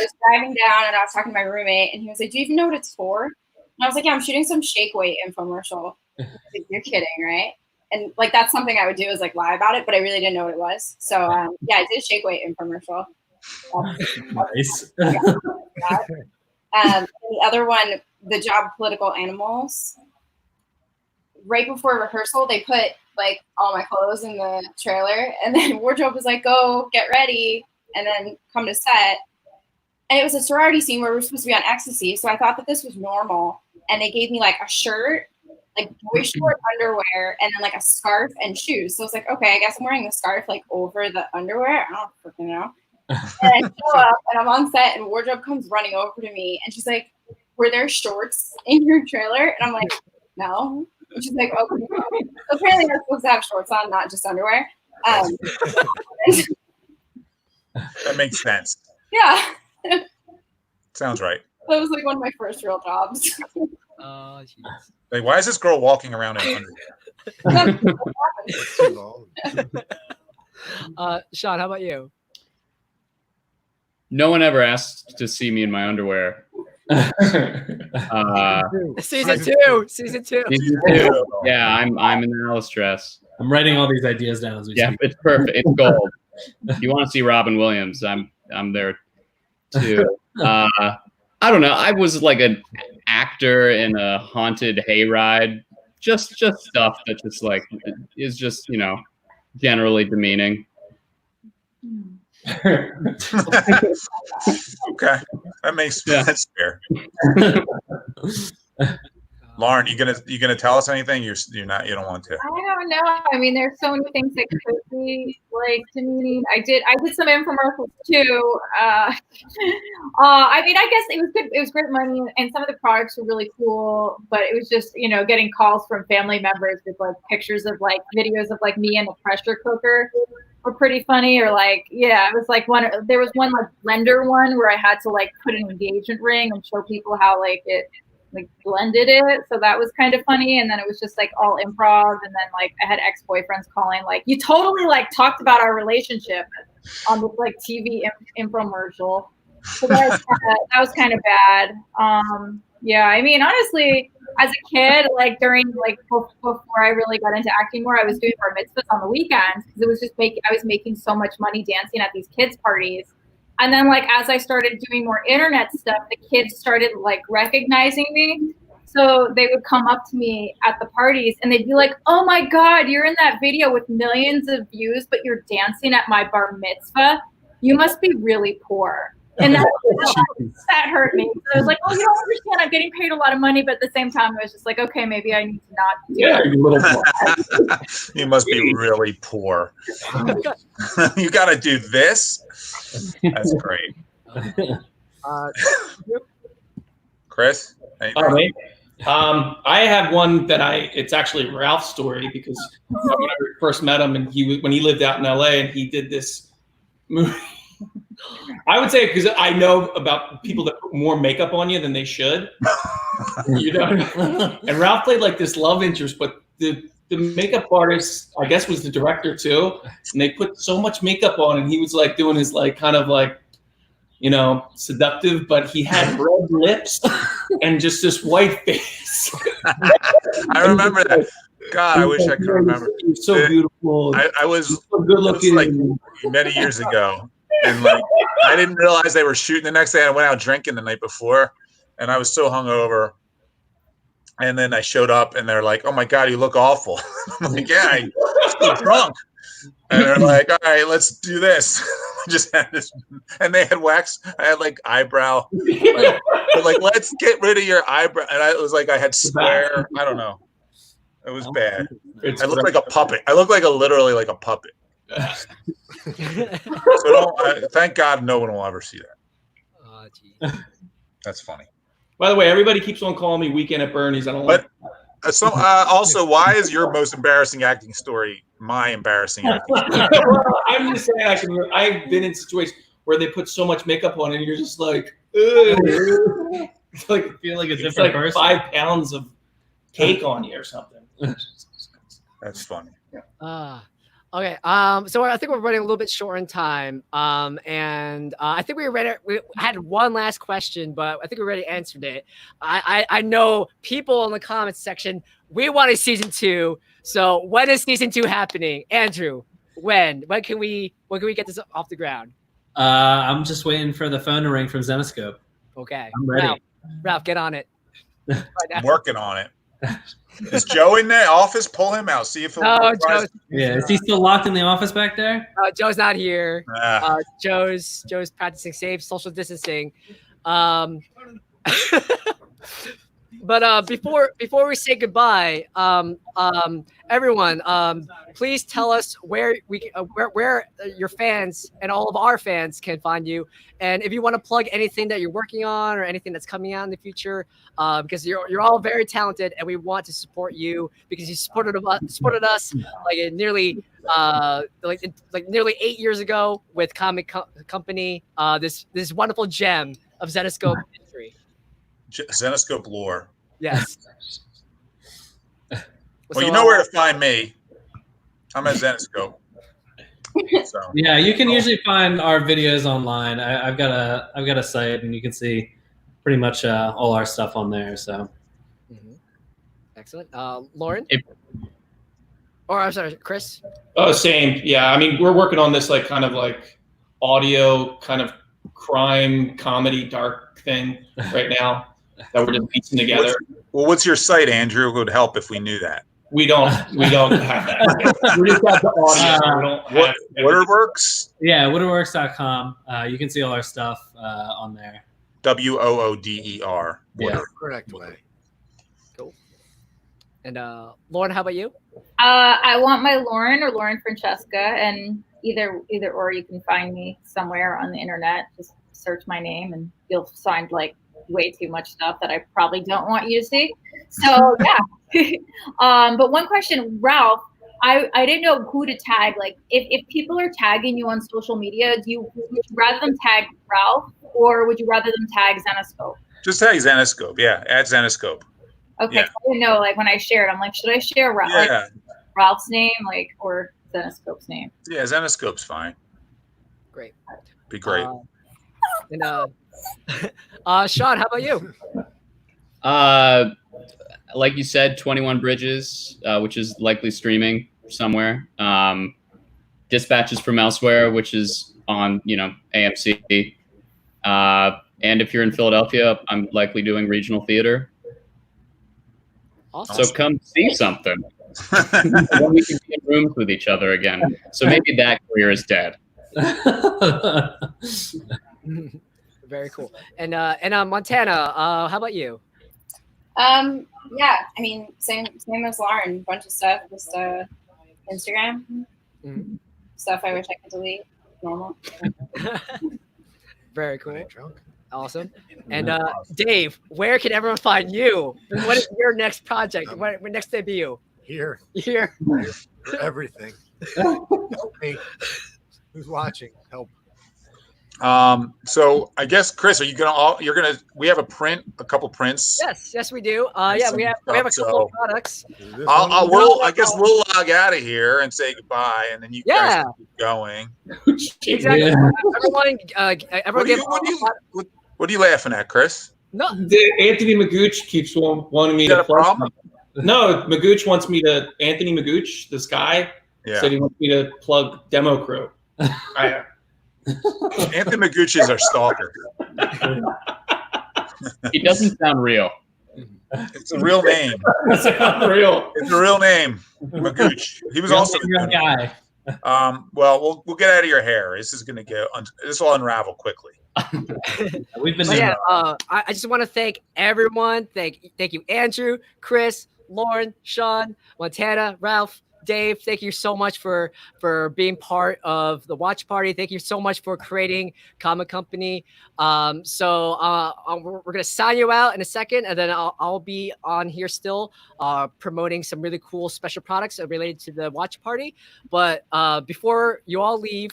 was driving down and I was talking to my roommate, and he was like, "Do you even know what it's for?" And I was like, "Yeah, I'm shooting some shake weight infomercial." He's like, "You're kidding, right?" And like that's something I would do is like lie about it, but I really didn't know what it was. So yeah, I did a shake weight infomercial. Nice. The other one, the job Political Animals. Right before rehearsal, they put like all my clothes in the trailer, and then wardrobe was like, "Go get ready," and then come to set. And it was a sorority scene where we were supposed to be on ecstasy, so I thought that this was normal. And they gave me like a shirt, like boy short underwear, and then like a scarf and shoes. So I was like, okay, I guess I'm wearing the scarf like over the underwear. I don't freaking know. And I show up and I'm on set, and wardrobe comes running over to me, and she's like, "Were there shorts in your trailer?" And I'm like, "No." And she's like, "Okay." Apparently I'm supposed to have shorts on, not just underwear. That makes sense. Yeah. Sounds right. That was like one of my first real jobs. Oh, jeez. Like, why is this girl walking around in underwear? Sean, how about you? No one ever asked to see me in my underwear. Season two. Season two. Yeah, I'm in Alice dress. I'm writing all these ideas down as we speak. It's perfect. It's gold. If you want to see Robin Williams, I'm there too. I don't know. I was like an actor in a haunted hayride. Just stuff that just like is just, you know, generally demeaning. Okay, that makes that's fair. Lauren, you gonna tell us anything? You don't want to. I don't know. I mean, there's so many things that could be like demeaning. I did some infomercials too. I mean, I guess it was good. It was great money, and some of the products were really cool. But it was just, you know, getting calls from family members with like pictures of like videos of like me in a pressure cooker were pretty funny. Or like, yeah, it was like there was one like blender one where I had to like put an engagement ring and show people how like it like blended it. So that was kind of funny. And then it was just like all improv. And then like I had ex-boyfriends calling like, "You totally like talked about our relationship on this like TV infomercial." So that was kind of bad. Yeah, I mean, honestly, as a kid, like during like before I really got into acting more, I was doing bar mitzvahs on the weekends because it was just I was making so much money dancing at these kids' parties. And then like as I started doing more internet stuff, the kids started like recognizing me. So they would come up to me at the parties and they'd be like, "Oh my God, you're in that video with millions of views, but you're dancing at my bar mitzvah. You must be really poor." And that hurt me. So I was like, oh, you don't understand. I'm getting paid a lot of money, but at the same time, I was just like, okay, maybe I need to not do it. You little You must be really poor. You got to do this. That's great. Chris? Right. I have one that it's actually Ralph's story because when I first met him and when he lived out in LA and he did this movie. I would say because I know about people that put more makeup on you than they should. You know, and Ralph played like this love interest, but the makeup artist, I guess, was the director too, and they put so much makeup on, and he was like doing his like kind of like, you know, seductive, but he had red lips and just this white face. I remember that. God, I wish I could remember. He was so beautiful. I was so good looking. Like many years ago. And like, I didn't realize they were shooting the next day. I went out drinking the night before, and I was so hungover. And then I showed up, and they're like, "Oh my God, you look awful." I'm like, "Yeah, I'm still drunk." And they're like, "All right, let's do this." I just had this, and they had wax. I had like eyebrow. Like, let's get rid of your eyebrow. And it was like I had square. I don't know. It was bad. I looked like a puppet. I looked like literally like a puppet. So thank God no one will ever see that. Oh, geez. That's funny. By the way, everybody keeps on calling me Weekend at Bernie's. I don't like. Also, why is your most embarrassing acting story my embarrassing acting story? Well, I'm just saying I've been in situations where they put so much makeup on and you're just like, it's like I feel like a it's different like person. 5 pounds of cake on you or something. That's funny. Okay. So I think we're running a little bit short in time. And I think we had one last question, but I think we already answered it. I know people in the comments section, we want a season 2. So when is season 2 happening? Andrew, when can we get this off the ground? I'm just waiting for the phone to ring from Zenescope. Okay. I'm ready. Ralph, get on it. I'm working on it. Is Joe in the office? Pull him out. See if he'll. Yeah, is he still locked in the office back there? Joe's not here. Joe's practicing safe social distancing. But before we say goodbye, everyone, please tell us where your fans and all of our fans can find you, and if you want to plug anything that you're working on or anything that's coming out in the future, because you're all very talented, and we want to support you because you supported us like nearly 8 years ago with Comic Company. This wonderful gem of Zenescope history. Zenescope lore. Yes. Well, you know where to find me. I'm at Zenescope. So. Yeah, you can usually find our videos online. I've got a site, and you can see pretty much all our stuff on there. So. Excellent. Lauren? Or I'm sorry, Chris? Oh, same. Yeah, I mean, we're working on this like kind of like audio kind of crime comedy dark thing right now that we're just piecing together. What's your site, Andrew? It would help if we knew that. We don't have that. We just have the audio. Waterworks? Yeah, waterworks.com. You can see all our stuff on there. WOODER. Yeah, correct way. Cool. And Lauren, how about you? I want my Lauren or Lauren Francesca, and either or you can find me somewhere on the internet. Just search my name, and you'll find like way too much stuff that I probably don't want you to see. So yeah. But one question, Ralph, I didn't know who to tag. Like if people are tagging you on social media, would you rather them tag Ralph or would you rather them tag Zenescope? Just tag Zenescope. Yeah, at Zenescope. Okay, Yeah. I didn't know. Like when I shared, I'm like, should I share Yeah. Ralph's name, like, or Zenescope's name? Yeah, Zenescope's fine. Great. Be great. And Sean, how about you? Like you said, 21 Bridges, which is likely streaming somewhere. Dispatches from Elsewhere, which is on, AMC. And if you're in Philadelphia, I'm likely doing regional theater. Awesome. So come see something. Then we can be in rooms with each other again. So maybe that career is dead. Very cool. And Montana, how about you? Yeah, I mean, same as Lauren. Bunch of stuff. Just Instagram stuff. I wish I could delete. Normal. Very cool. Awesome. And Dave, where can everyone find you? What is your next project? What next debut? Here. Here. For everything. Help me. Who's watching? Help. So I guess Chris, are you we have a couple prints. Yes, we do. Yeah, we have a couple of products. I guess we'll log out of here and say goodbye, and then you guys can keep going. Exactly. Yeah. Everyone What are you laughing at, Chris? No. Anthony Magooch keeps wanting me You got to a plug problem? something. No, Magooch wants me to. Anthony Magooch, this guy, said he wants me to plug Demo Crew. Anthony Magooch is our stalker. He doesn't sound real. It's a real name. It's unreal. It's a real name, Magooch. He was also a real guy. Well, we'll get out of your hair. This is going to this will unravel quickly. We've been. I just want to thank everyone. Thank you, Andrew, Chris, Lauren, Sean, Montana, Ralph, Dave. Thank you so much for being part of the watch party. Thank you so much for creating Comic Company. We're gonna sign you out in a second, and then I'll be on here still promoting some really cool special products related to the watch party. But before you all leave,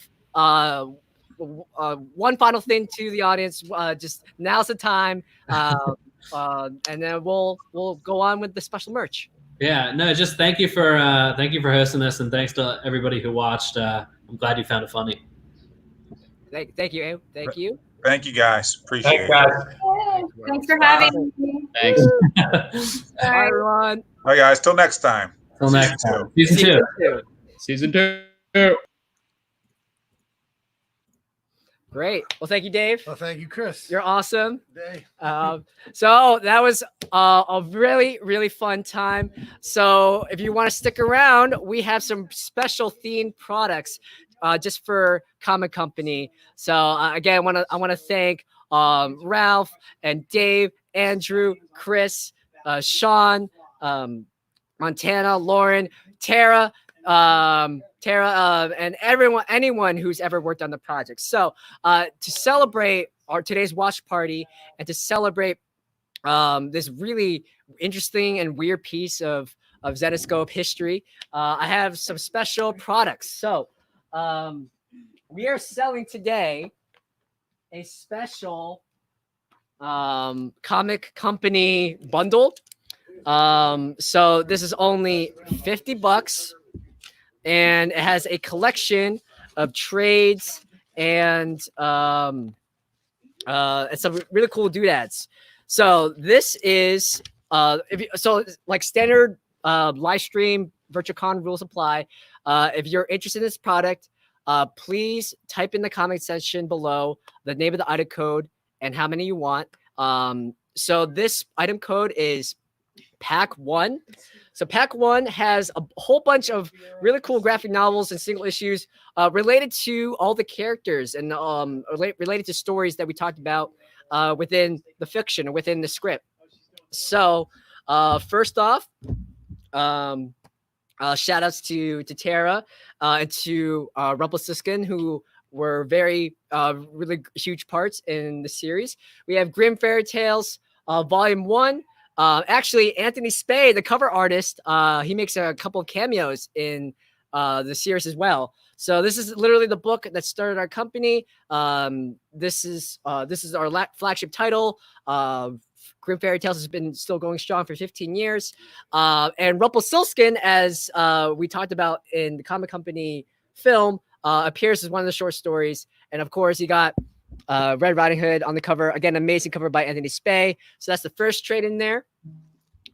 one final thing to the audience. Just now's the time, and then we'll go on with the special merch. Yeah, no, just thank you for hosting this, and thanks to everybody who watched. I'm glad you found it funny. Thank you. Thank you. Thank you, guys. Appreciate it. Thanks for having me. Thanks. Bye, everyone. Bye, guys. Till next time. Till next time. Season 2. Season 2. Great. Well, thank you, Dave. Well, thank you, Chris. You're awesome. Day. So that was a really, really fun time. So if you want to stick around, we have some special themed products just for Comic Company. So again, I want to thank Ralph and Dave, Andrew, Chris, Sean, Montana, Lauren, Tara, and anyone who's ever worked on the project. So to celebrate today's watch party and to celebrate this really interesting and weird piece of Zenescope history, I have some special products. So we are selling today a special Comic Company bundle. So this is only $50. And it has a collection of trades and some really cool doodads. So this is like standard live stream VirtualCon rules apply. If you're interested in this product, please type in the comment section below the name of the item code and how many you want. So this item code is Pack 1. So Pack 1 has a whole bunch of really cool graphic novels and single issues related to all the characters and related to stories that we talked about within the fiction or within the script. So first off, shout outs to Tara and to Rumpelstiltskin, who were very really huge parts in the series. We have Grimm Fairy Tales Volume 1. Actually, Anthony Spade, the cover artist, he makes a couple of cameos in the series as well. So this is literally the book that started our company. This is our flagship title. Grimm Fairy Tales has been still going strong for 15 years. And Rumpelstiltskin, as we talked about in the Comic Company film, appears as one of the short stories. And of course, you got Red Riding Hood on the cover. Again, amazing cover by Anthony Spade. So that's the first trade in there.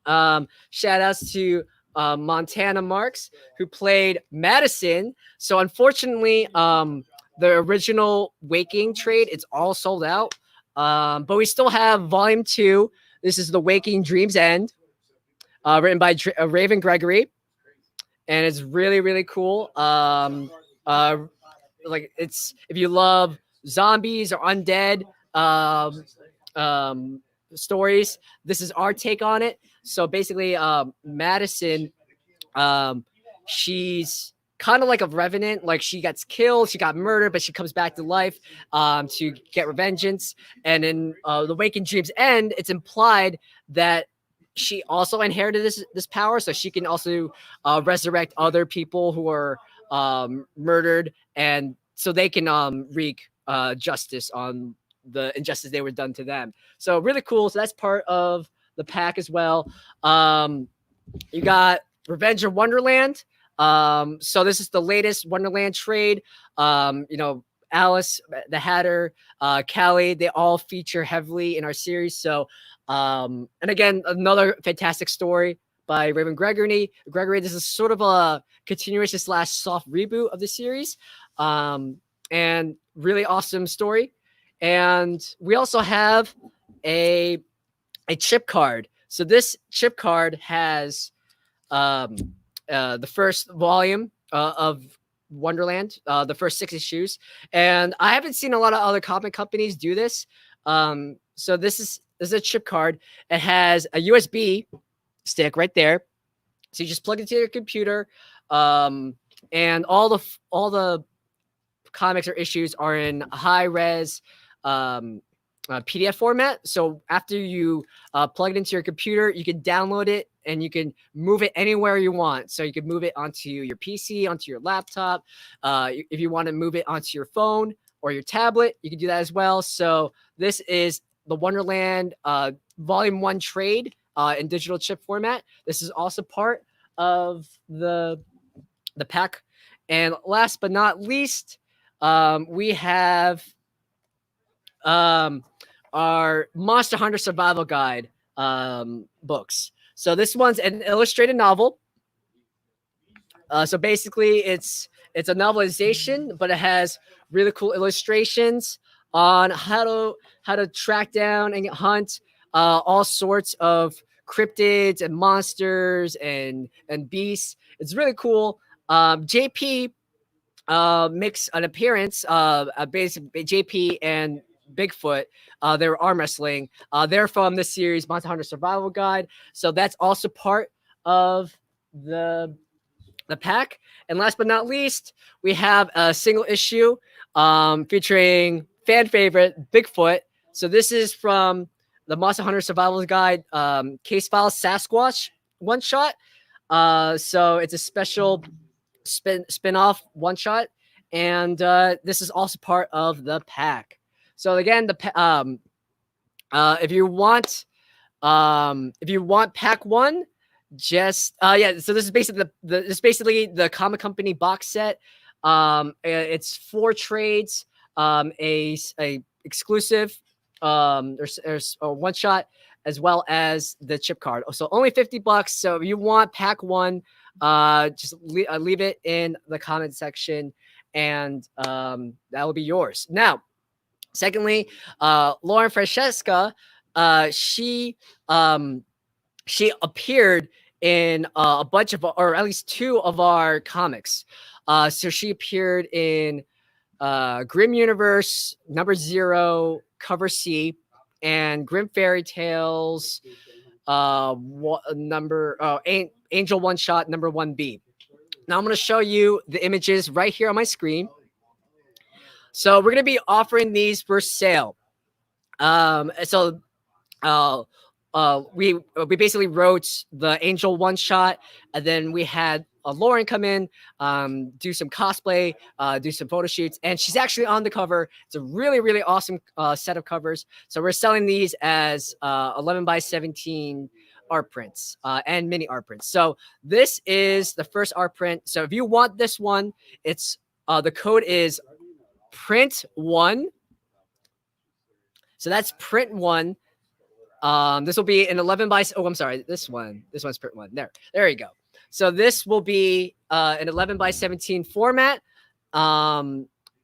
Shout outs to Montana Marks, who played Madison. So unfortunately, the original Waking trade, it's all sold out. But we still have Volume 2. This is The Waking Dream's End, written by Raven Gregory. And it's really, really cool. Like it's, if you love zombies or undead, stories. This is our take on it. So basically, Madison, she's kind of like a revenant. Like she gets killed, she got murdered, but she comes back to life to get revengeance. And in The Waking Dreams End, it's implied that she also inherited this power, so she can also resurrect other people who are murdered, and so they can wreak justice on the injustice they were done to them. So really cool. So that's part of the pack as well. You got Revenge of Wonderland. So this is the latest Wonderland trade. Alice, the Hatter, Callie, they all feature heavily in our series. So, and again, another fantastic story by Raven Gregory. This is sort of a continuation / soft reboot of the series, and really awesome story. And we also have a chip card. So this chip card has the first volume of Wonderland, the first 6 issues, and I haven't seen a lot of other comic companies do this. So this is a chip card. It has a USB stick right there, so you just plug it into your computer, and all the comics or issues are in high res PDF format. So after you plug it into your computer, you can download it and you can move it anywhere you want. So you can move it onto your PC, onto your laptop. If you want to move it onto your phone or your tablet, you can do that as well. So this is the Wonderland Volume 1 trade in digital chip format. This is also part of the pack. And last but not least, we have our Monster Hunter Survival Guide books. So this one's an illustrated novel. So basically, it's a novelization, but it has really cool illustrations on how to track down and hunt all sorts of cryptids and monsters and beasts. It's really cool. JP makes an appearance. Basically, JP and Bigfoot, they're arm wrestling. They're from this series, Monster Hunter Survival Guide. So that's also part of the pack. And last but not least, we have a single issue featuring fan favorite Bigfoot. So this is from the Monster Hunter Survival Guide Case File Sasquatch one shot. So it's a special spin-off one shot, and this is also part of the pack. So again, if you want pack 1, just so this is basically the comic company box set. It's 4 trades, a exclusive there's a one shot, as well as the chip card. So only $50. So if you want pack 1, just leave it in the comment section, and that will be yours. Now, secondly, Lauren Francesca, she appeared in a bunch of, or at least 2 of our comics. So she appeared in Grim Universe #0, cover C, and Grim Fairy Tales Angel One Shot #1B. Now I'm going to show you the images right here on my screen. So we're going to be offering these for sale. We basically wrote the Angel one shot, and then we had Lauren come in, do some cosplay, do some photo shoots, and she's actually on the cover. It's a really, really awesome set of covers. So we're selling these as 11x17 art prints and mini art prints. So this is the first art print. So if you want this one, it's the code is print1. So that's print1. This will be an 11x. Oh, I'm sorry. This one's print 1. There you go. So this will be an 11x17 format.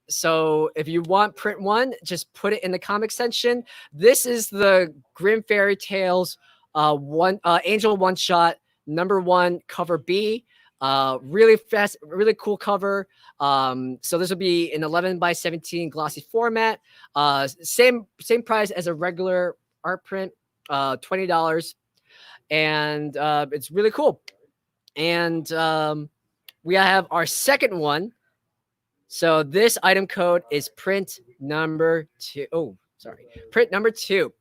So if you want print 1, just put it in the comic section. This is the Grim Fairy Tales Angel one shot #1 cover B. Really fast, really cool cover. So this will be an 11x17 glossy format. Same price as a regular art print, $20, and it's really cool. And we have our second one. So this item code is print number 2. Oh, sorry, print number 2.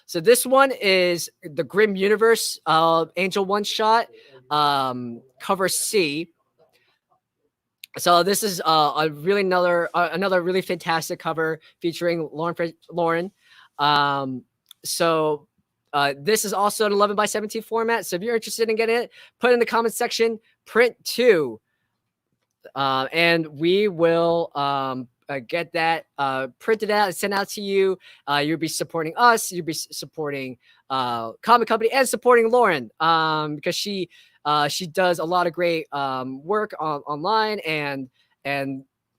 So this one is the Grim Universe Angel One Shot, cover C. So this is a really another really fantastic cover featuring Lauren. So this is also an 11x17 format. So if you're interested in getting it, put it in the comment section. Print 2, and we will get that printed out and sent out to you. You'll be supporting us. You'll be supporting Comic Company and supporting Lauren because she does a lot of great work online and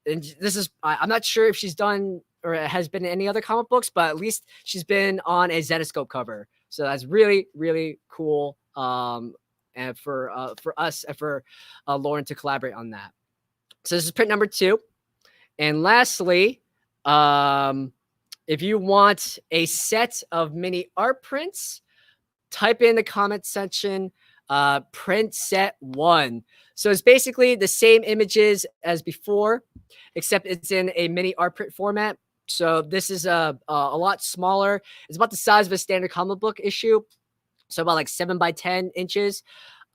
this is I'm not sure if she's done or has been in any other comic books, but at least she's been on a Zenescope cover. So that's really, really cool. And for us and for Lauren to collaborate on that. So this is print number 2. And lastly, if you want a set of mini art prints, type in the comment section, print set 1. So it's basically the same images as before, except it's in a mini art print format. So this is a lot smaller. It's about the size of a standard comic book issue. So about like 7x10 inches.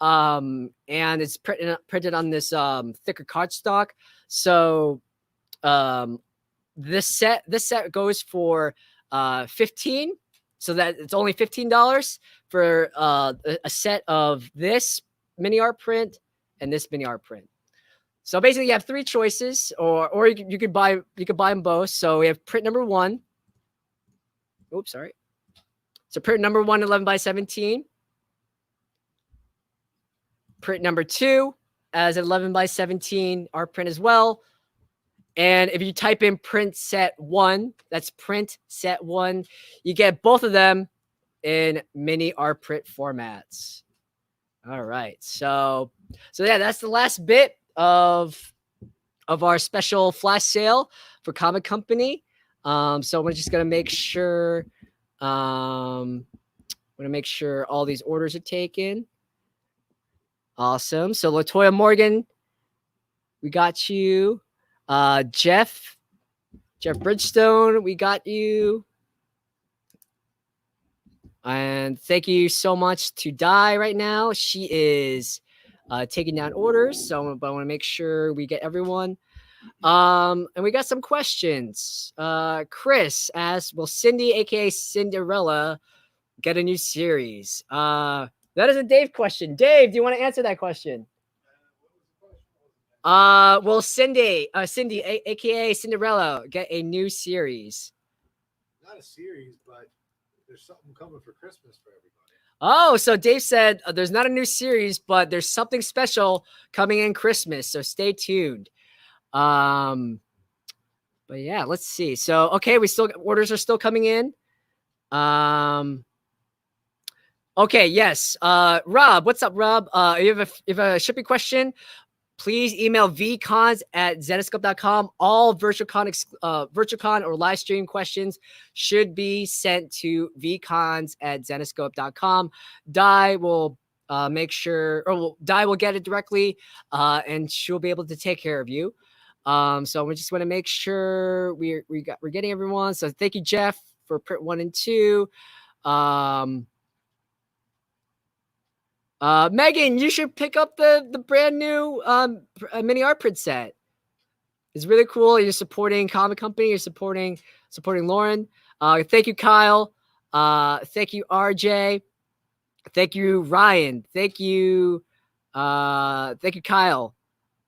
And it's printed on this thicker cardstock. So this set goes for 15, so that it's only $15 for a set of this mini art print and this mini art print. So basically you have 3 choices, or you could buy them both. So we have print number 1. Oops, sorry. So print number 1, 11x17. Print number 2 as an 11x17 art print as well. And if you type in print set 1, that's print set 1, you get both of them in mini art print formats. All right. So yeah, that's the last bit of our special flash sale for Comic Company. So we're just going to make sure all these orders are taken. Awesome. So Latoya Morgan, we got you. Jeff Bridgestone, we got you. And thank you so much to Di right now. She is taking down orders, but I want to make sure we get everyone. And we got some questions. Chris asked, will Cindy, aka Cinderella, get a new series? That is a Dave question. Dave, do you want to answer that question? Will Cindy, aka Cinderella, get a new series? Not a series, but there's something coming for Christmas for everybody. Oh, so Dave said there's not a new series, but there's something special coming in Christmas. So stay tuned. But yeah, let's see. So okay, orders are still coming in. Okay, yes. Rob, what's up, Rob? If you have a shipping question, please email vcons@zenescope.com. All VirtualCon or live stream questions should be sent to vcons@zenescope.com. Di will make sure, Di will get it directly, and she'll be able to take care of you. So we just want to make sure we're getting everyone. So thank you, Jeff, for print 1 and 2. Megan, you should pick up the brand new mini art print set. It's really cool. You're supporting Comic Company. You're supporting Lauren. Thank you, Kyle. Thank you, RJ. Thank you, Ryan. Thank you, Kyle.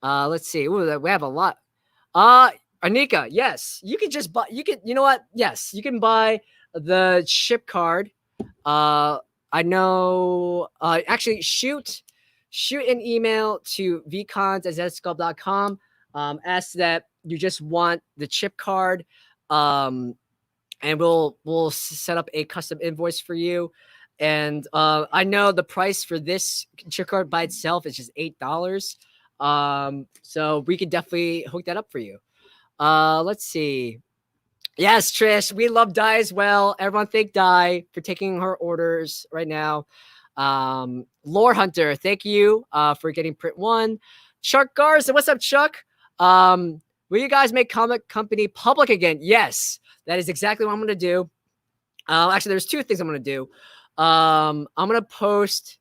Let's see. Ooh, we have a lot. Anika, yes, you can just buy. You know what? Yes, you can buy the ship card. I know, actually shoot an email to vcons@zenescope.com. Ask that you just want the chip card. And we'll set up a custom invoice for you. And I know the price for this chip card by itself is just $8. So we could definitely hook that up for you. Let's see. Yes, Trish, we love Di as well. Everyone thank Di for taking her orders right now. Lore Hunter, thank you for getting print 1. Chuck Garza, what's up, Chuck? Will you guys make Comic Company public again? Yes, that is exactly what I'm going to do. Actually, there's 2 things I'm going to do. I'm going to post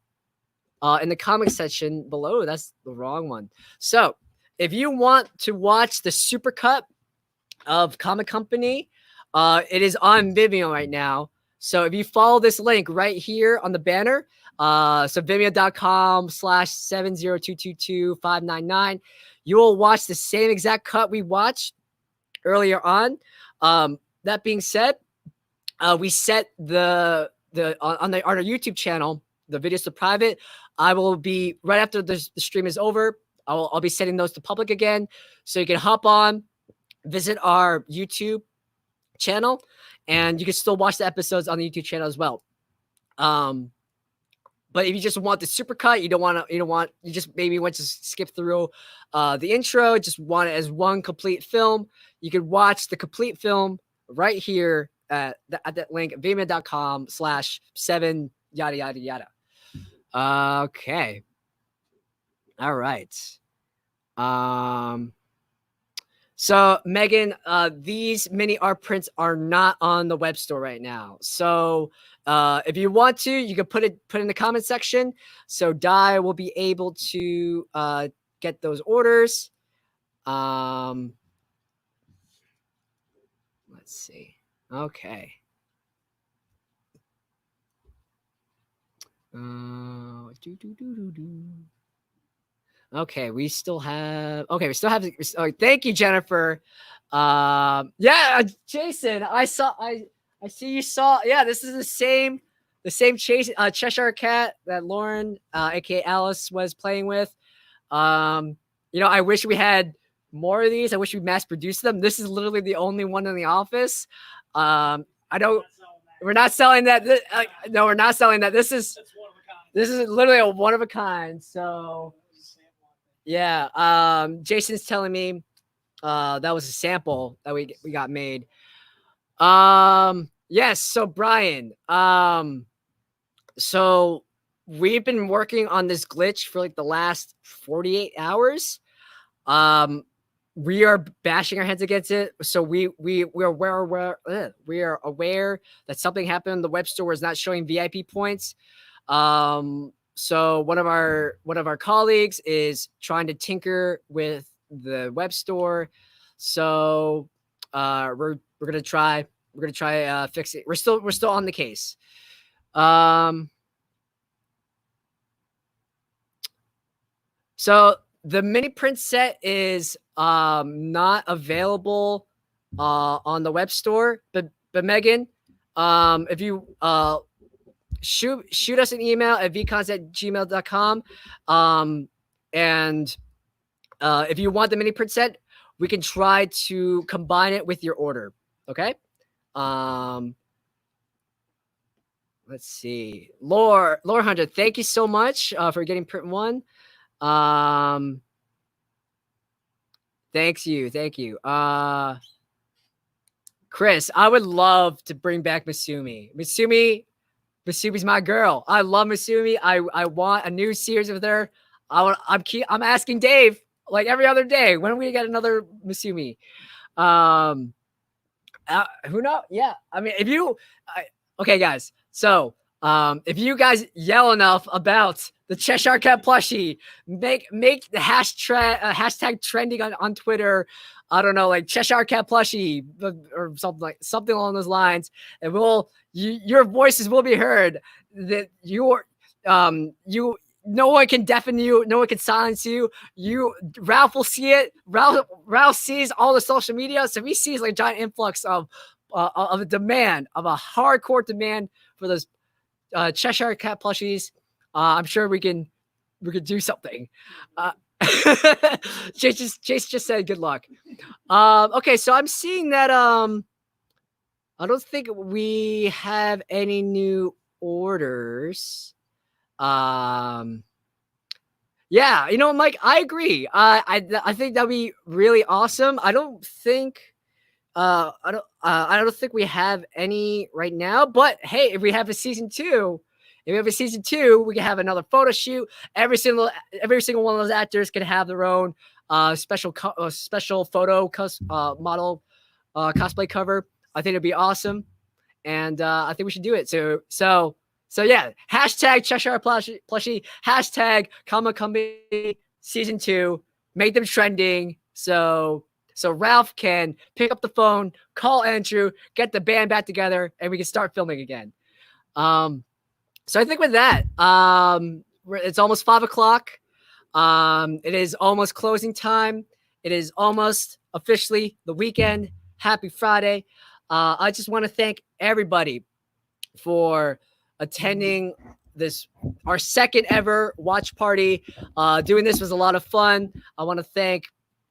in the comment section below. That's the wrong one. So if you want to watch the supercut of Comic Company, it is on Vimeo right now. So if you follow this link right here on the banner, so vimeo.com/70222-599, you will watch the same exact cut we watched earlier on. That being said, we set on our YouTube channel, the videos to private. I will be right after the stream is over. I'll be setting those to public again, so you can hop on, visit our YouTube channel, and you can still watch the episodes on the YouTube channel as well. But if you just want the supercut, you just maybe want to skip through the intro, just want it as one complete film, you could watch the complete film right here at that link, vimeo.com/7 yada yada yada. Okay. All right. So Megan, these mini art prints are not on the web store right now. So if you want to, you can put in the comment section. So Di will be able to get those orders. Let's see. Okay. Okay, we still have. Thank you, Jennifer. Yeah, Jason, I see you saw. Yeah, this is the same Cheshire Cat that Lauren, aka Alice, was playing with. I wish we had more of these. I wish we mass produced them. This is literally the only one in the office. We're not selling that. No, we're not selling that. This is literally a one of a kind. So. Yeah, Jason's telling me that was a sample that we got made. Yes, so Brian, so we've been working on this glitch for like the last 48 hours. We are bashing our heads against it. So we are aware that something happened. The web store is not showing VIP points. So one of our colleagues is trying to tinker with the web store. So we're gonna try fix it. We're still on the case. So the mini print set is not available on the web store, but Megan, if you shoot us an email at vcons@gmail.com. And if you want the mini print set, we can try to combine it with your order. Okay. Let's see. Lore Hunter, thank you so much for getting print 1. Thank you. Chris, I would love to bring back Masumi. Masumi's my girl. I love Masumi. I want a new series with her. I'm asking Dave like every other day, when are we gonna get another Masumi? Who knows? Yeah. I mean, okay, guys. So if you guys yell enough about the Cheshire Cat plushie, make the hashtag trending on Twitter. I don't know, like Cheshire Cat plushie or something along those lines, and your voices will be heard. That no one can deafen you, no one can silence you. Ralph will see it. Ralph sees all the social media, so he sees like a giant influx of a demand, of a hardcore demand for those Cheshire Cat plushies. I'm sure we can do something. Chase just said good luck. Okay, so I'm seeing that I don't think we have any new orders. Yeah, you know, Mike, I agree. I think that'd be really awesome. I don't think we have any right now, but hey, if we have a season 2, we can have another photo shoot. Every single one of those actors can have their own special photo model cosplay cover. I think it'd be awesome, and I think we should do it. So yeah, hashtag Cheshire plushie, hashtag Comic Company season 2, make them trending. So Ralph can pick up the phone, call Andrew, get the band back together, and we can start filming again. So I think with that, it's almost 5 o'clock. It is almost closing time. It is almost officially the weekend. Happy Friday. I just want to thank everybody for attending our second ever watch party. Doing this was a lot of fun. I want to thank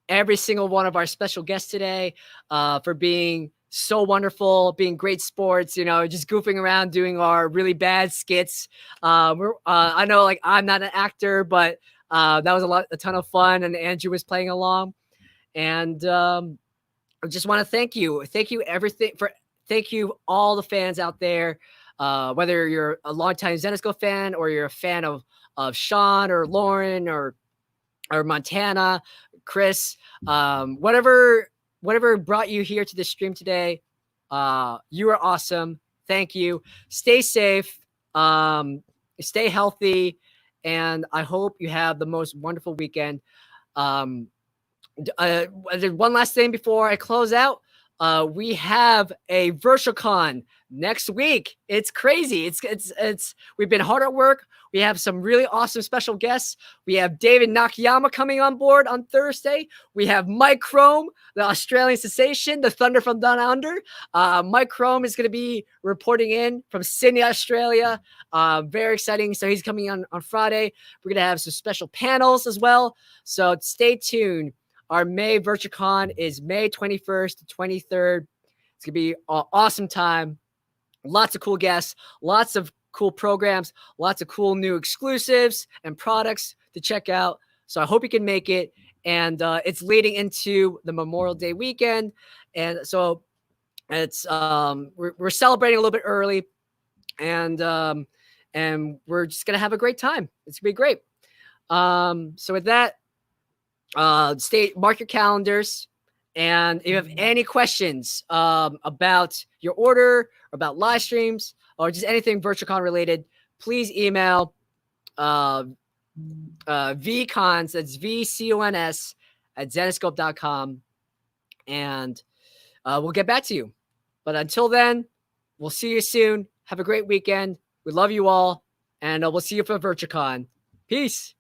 every single one of our special guests today for being so wonderful, being great sports, just goofing around, doing our really bad skits. I know, like, I'm not an actor, but that was a ton of fun, and Andrew was playing along. And I just want to thank you all the fans out there. Whether you're a longtime Zenescope fan or you're a fan of Sean or Lauren or Montana, Chris, whatever brought you here to the stream today, you are awesome. Thank you. Stay safe, stay healthy, and I hope you have the most wonderful weekend. One last thing before I close out. We have a VirtualCon next week. It's crazy. It's we've been hard at work. We have some really awesome special guests. We have David Nakayama coming on board on Thursday. We have Mike Crome, the Australian sensation, the Thunder from Down Under. Mike Crome is going to be reporting in from Sydney, Australia. Very exciting. So he's coming on Friday. We're going to have some special panels as well. So stay tuned. Our May VirtualCon is May 21st to 23rd. It's going to be an awesome time. Lots of cool guests, lots of cool programs, lots of cool new exclusives and products to check out. So I hope you can make it. And it's leading into the Memorial Day weekend. And so it's we're celebrating a little bit early. And we're just going to have a great time. It's going to be great. So with that, mark your calendars, and if you have any questions about your order, or about live streams, or just anything VirtualCon related, please email vcons, that's VCONS at Zenescope.com, and we'll get back to you. But until then, we'll see you soon. Have a great weekend. We love you all, and we'll see you for VirtualCon. Peace.